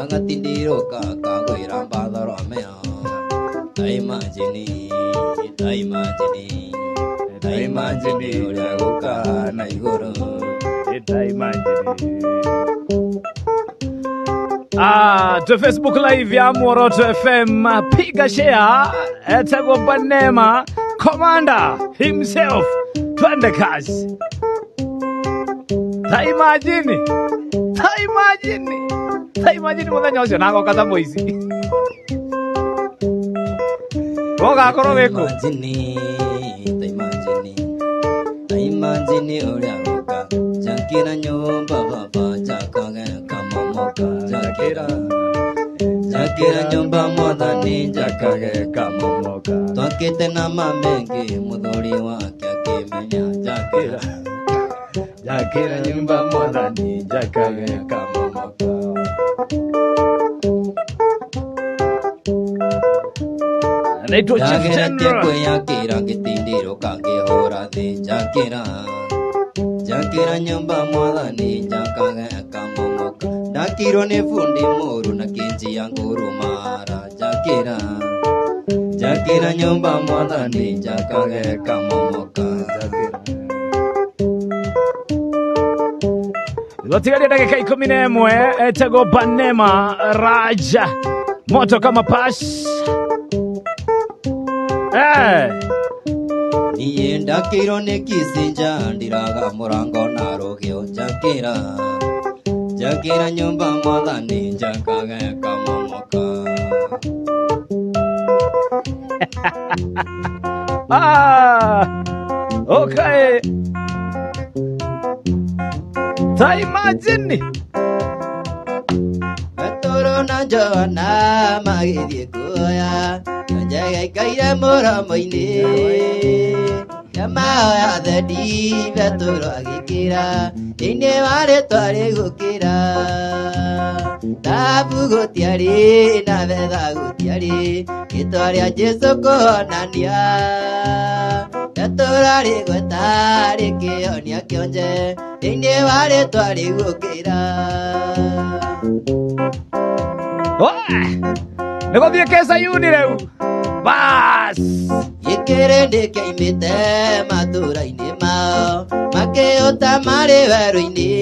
Agatindiro kakagwira mbatharo mea. Imagine. Imagine uria guka na iguru. Imagine. To Facebook Live ya Moroto FM, piga share, etagwa Banema, Commander himself, twende kazi. Imagine muthenya ucio nako kata moici. Woga korwo weko. Imagine uria guka, jakira nyumba baba jakage kamomoka jakira. Jakira nyumba mwathani jakage kamomoka. Twakite na mamengi muthuri wake akimenya jakira. Jakira nyumba mwathani jakage kamomoka. Naitwa Chief General. Jakira gitindiro kangihora thi jakira. Jakira nyumba mwathani jakage kamomoka. Ndakirwo ni fundi muru na kinji ya ngurumara jakira. Jakira nyumba mwathani jakage kamomoka jakira. Lotigaria dakika 11 etagwa Banema Raja moto kama pass. Niye ndakirwo ni kisinja ndiraga murango na rugio jakira. Jakira nyumba mwathani jakage kamomoka. Okay. Imagine. Atoro na Joana magithie kuoya. Njaga ikaire mũromo-inĩ. Yamahoya thendi betũrwo agĩkĩra. Thĩinĩ wa rĩtwa rĩgũkĩra. Thahabu gũtiarĩ na betha gũtiarĩ. Rĩtwa rĩa Jesũ kũhonania. Betũrwo rĩgweta rĩkĩonia kĩonje. Thĩinĩ wa rĩtwa rĩgũkĩra. Nĩgũthiĩ Kĩcayuni rĩu. Bas. Gĩkĩrĩndĩ kĩaimĩte matũũra-inĩ mao. Makĩũta marĩ werũ-inĩ.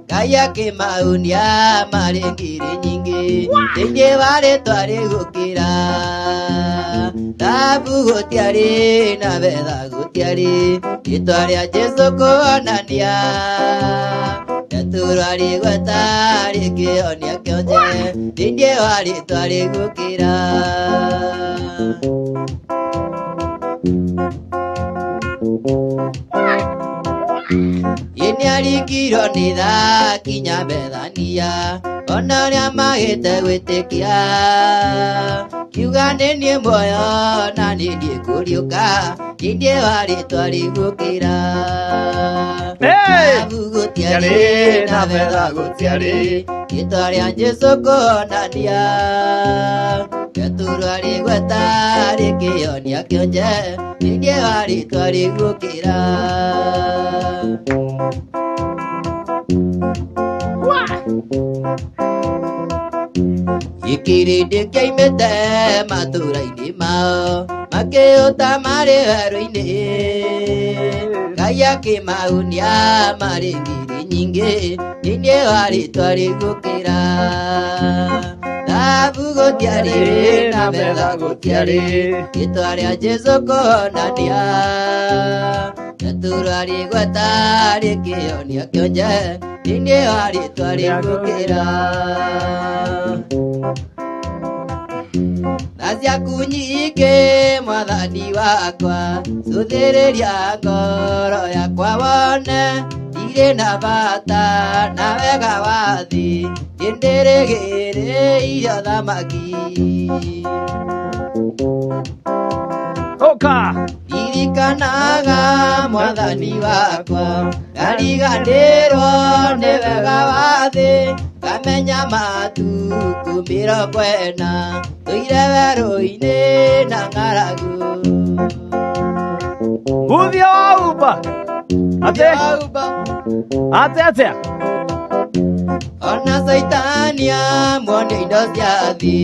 Ngai akĩmaunia marĩ ngiri nyingĩ. Thĩinĩ wa rĩtwa rĩgũkĩra. Thahabu gũtiarĩ na betha gũtiarĩ. Rĩtwa rĩa Jesũ kũhonania. Betũrwo rĩgweta rĩkĩonia kĩonje. Thĩinĩ wa rĩtwa rĩgũkĩra. Yeni arikirwo nĩ tha kinya Bethania. Ona ũrĩa magĩte gwĩtĩkia. Kiuga nĩ niĩ muoyo na nĩ niĩ kũriũka. Thĩinĩ wa rĩtwa rĩgũkĩra. Thahabu gũtiarĩ na betha gũtiarĩ. Rĩtwa rĩa Jesũ kũhonania. Betũrwo rĩgweta rĩkĩonia kĩonje. Thĩinĩ wa rĩtwa rĩgũkĩra. Gĩkĩrĩndĩ kĩaimĩte matũũra-inĩ mao. Makĩũta marĩ werũ-inĩ. Ngai akĩmaunia marĩ ngiri nyingĩ. Thĩinĩ wa rĩtwa rĩgũkĩra. Thahabu gũtiarĩ na betha gũtiarĩ. Rĩtwa rĩa Jesũ kũhonania. Betũrwo rĩgweta rĩkĩonia kĩonje. Thĩinĩ wa rĩtwa rĩgũkĩra. Tha ciaku nyingĩ mwathani wakwa. Cũthĩrĩria ngoro yakwa wone. Irĩ na bata na wega wa thĩ. Nĩndĩrĩgĩrĩire thamaki. Oka. Ririkana Ririkanaga mwathani wakwa, ngariganĩrwo nĩ wega wa thĩ, ngamenya matuku mĩrongo ĩna, tũire werũ-inĩ na ng'aragu. Nguthia wa umba. Ate. Ona Saitania mwone indo cia thĩ,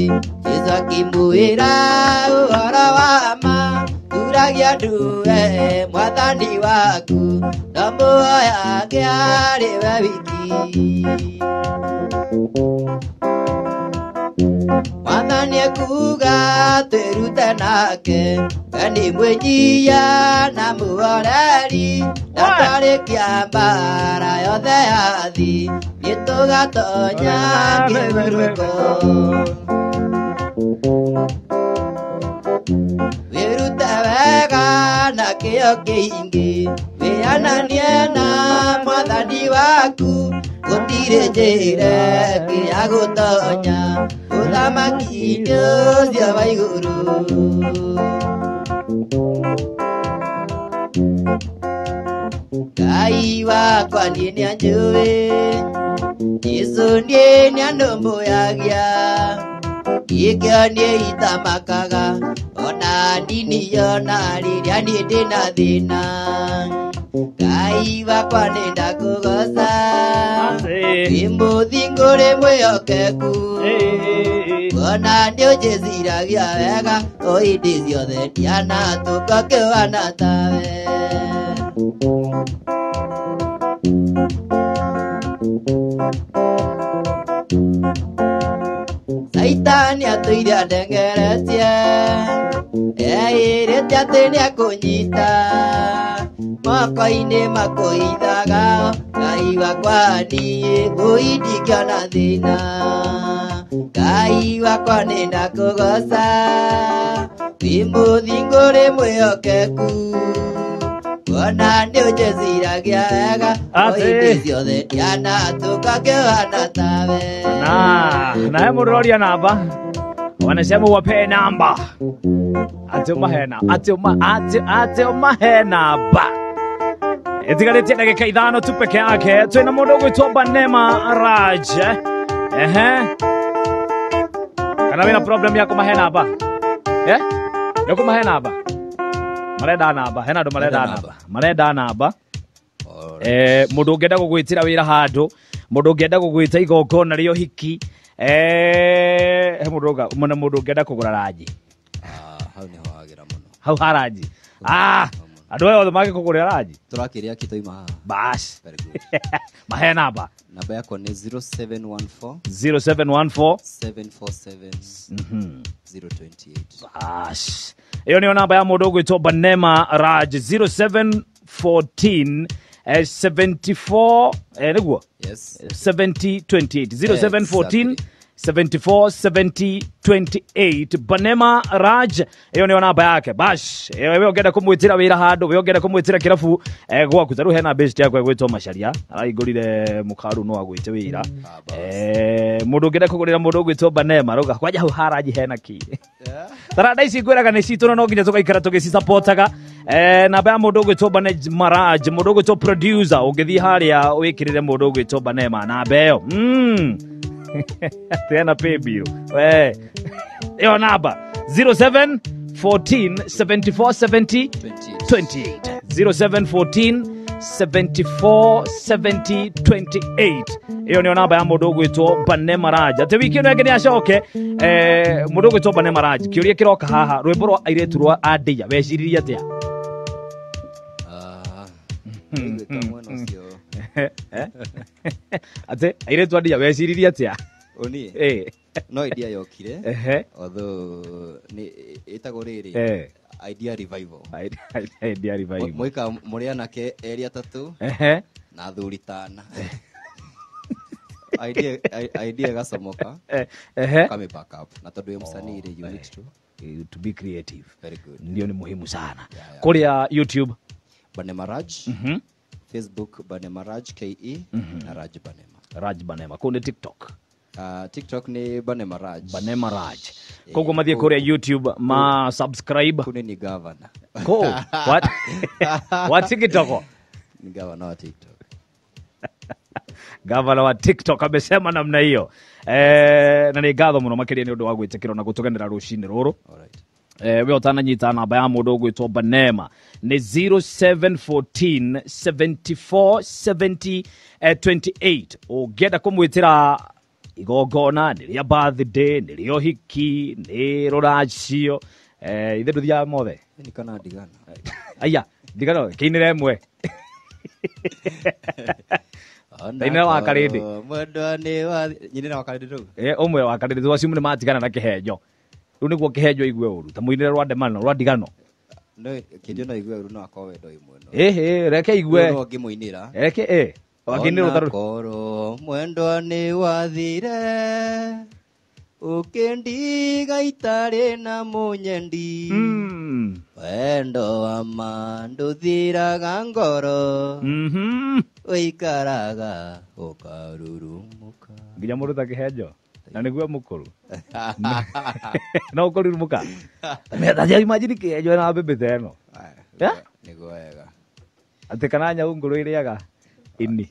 Jesũ akĩmwĩra ũhoro wa ma, turagia nduwe mwathani waku, na muoyage arĩ we wiki. Mwathani ekuga twĩrute nake, we nĩ mwĩnyia na mũhoreri, na twarĩkia mbara yothe ya thĩ, nĩtũgatonya kĩhurũko. Wĩrute wega na kĩyo kĩingĩ, wĩananie na mwathani waku, gũtirĩ njĩra ĩngĩ ya gũtonya ũthamaki-inĩ ũcio wa igũrũ. Ngai wakwa niĩ nĩanjũĩ, Jesũ niĩ nĩandũmbũyagia, ikĩo niĩ itamakaga, ona ndiniona rĩrĩa niĩ ndĩna thĩna. Ngai wakwa nĩndakũgoca, wĩ mũthingu rĩ mwĩhokeku, ona nĩũnjĩciragia wega, o hĩndĩ ciothe ndianatũka kĩhana tawe. Saitani atũire andengeretie, eerĩte atĩ nĩekũnyita, moko-inĩ makũhithaga, Ngai wakwa niĩ ngũi ndingĩona thĩna. Ngai wakwa nĩndakũgoca, wĩ mũthingu rĩ mwĩhokeku, ona nĩũnjĩciragia wega, o hĩndĩ ciothe ndianatũka kĩhana tawe. Naye mũroria namba, wanasema wape namba, ati umahe namba. Itigarĩtie ndagĩka ithano tu peke yake, twĩna mũndũ ũgwĩtwo Banema Raj. Kana wĩna problem ya kũmahe namba? Ya kũmahe namba? Marenda namba, hena andũ marenda namba. Mũndũ ũngĩenda gũgwĩtĩra wĩra handũ, mũndũ ũngĩenda gũgwĩta igongona rĩa ũhiki, mũndũ ũngĩenda kũgũra ranji. Hau nĩho hagĩra mũno. Hau ha ranji. Andũ aya othe magĩkũgũrĩra ranji. Tũrakĩrĩa kĩtoima haha. Bas. Mahe namba. Namba yakwa nĩ 0714 747 028. Bas. Iyo niyo namba ya mũndũ ũgwĩtwo Banema Raj 0714 74 nĩguo? Yes. 7028 0714 74 70 28 Banema Raj, iyo niyo namba yake. Bash, wewe ungenda kumwitira wira handu, wewe ungenda kumwitira kirabu gwaku, taru hena best yako gwitwo Macharia, araigurire mukaru no agwite wira. Mundu ungenda kugurira mundu gwitwo Banema, roga kwaja hau haraji hena ki. Tarada ici gwiraga ni citu no nginya tugaikara tugisupportaga. Namba ya mundu gwitwo Banema Raj, mundu gwitwo producer, ungithii haria wikirire mundu gwitwo Banema namba iyo. Tena pay bill. Iyo namba 0714 74 70 28 0714 74 70 28. Iyo niyo namba ya mundu gwitwo Banema Raj. Ate wiki no ngeni acoke mundu gwitwo Banema Raj. Kiuria kiroka haha rwimbo rwa airetu rwa Adia weciririe atia? Ate airetu Adia weciririe atia? Oni no idea yokire, although ni itago riri idea revival. Idea revival moika muri anake eri atatu na thuri tana. Idea gasomoka kame back up na tondu ye musanii ri, you need to be creative. Very good. Ndio ni muhimu sana. Kuria YouTube Banema Raj, Facebook Banema Raj KE na Raj Banema. Raj Banema. Kuna TikTok. TikTok ni Banema Raj. Banema Raj. koguo mathie kuria YouTube ma subscribe Kune ni governor. ko what TikTok Ni governor wa TikTok. gavana wa TikTok amesema namna hiyo na nĩ ngatho mũno makĩria nĩ ũndũ wa gwĩtĩkĩra na gũtũgenera rũcinĩ rũrũ. We ũtananyita namba ya mũndũ ũgwĩtwo Banema nĩ 0714 74 70 28. Ũngĩenda kũmwĩtĩra igongona nĩ rĩa birthday nĩ rĩa ũhiki nĩ rũracio ithe ndũthiaga mothe Ni kana ndigana. aya ndigano kĩinĩre ĩmwe Tainĩra wa Karĩndĩ. Mwendwa nĩ wa nyinĩra wa Karĩndĩ rĩu. Ũmwe wa Karĩndĩ twacio nĩ matigana na kĩhenjo. Rĩu nĩguo kĩhenjo igue ũru ta mũinĩre rwa ndemano rwa ndigano. No kĩndio no igue ũru no akoo wendo imwe no. Reke igue. No ngĩmũinĩra. Reke wakinĩrwo taru. Koro mwendwa nĩ wathire. Ũkĩndiga itarĩ na mũnyendi. Wendo wa ma ndũthiraga ngoro. Ũikaraga ũkarurumũka. Nginya mũndũ ta kĩhenjo na nĩguo mũkũrũ no ũkũrurumũka metathia imagine kĩhenjo na mbembe ta ĩno Nĩguo wega atĩ kana nyau ngũrũ ĩrĩaga ini.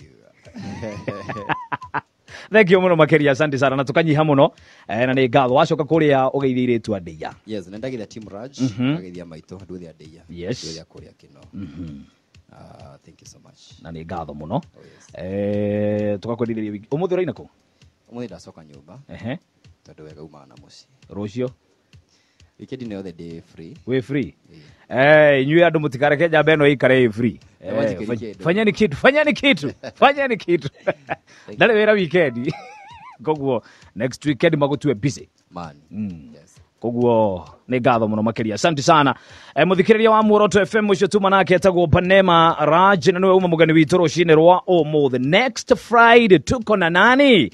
Thank you mũno makĩria, asante sana na tũkanyiha mũno na nĩ ngatho wacoka kũrĩa ũgeithĩire tu Andeia. Yes, nĩndagithia Team Raj ageithia maitũ nduthi Andeia. Yes. Nduthi kũrĩa kino. Thank you so much. Na nĩ ngatho mũno tũgakwendithĩria wiki ũmũthĩ ũraina kũ? Ũmũthĩ ndacoka nyũmba tondũ wega umaga na mũciĩ. Rũciũ Weekend nĩ othe day free. we free inyuĩ andũ mũtikareke njamba ĩno ĩikare free. Fanyeni kitu ndarĩ wĩra weekend koguo next weekend magũtue busy Man. Yes. koguo nĩ ngatho mũno makĩria, asante sana mũthikĩrĩria wa Muoroto FM ũcio tuma nake etagwo Banema Raj na nĩwe uma mũgeni witũ rũcinĩ rwa ũmũthĩ. Next Friday tuko na nani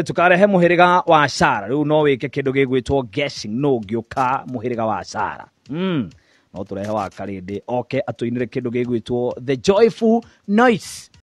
tukarehe mũhĩrĩga wa Sara. Rĩu no wĩke kĩndũ gĩgwĩtwo guessing no ngĩũka mũhĩrĩga wa Sara no tũrehe wa Karĩndĩ oke atũinĩre kĩndũ gĩgwĩtwo The Joyful Noise.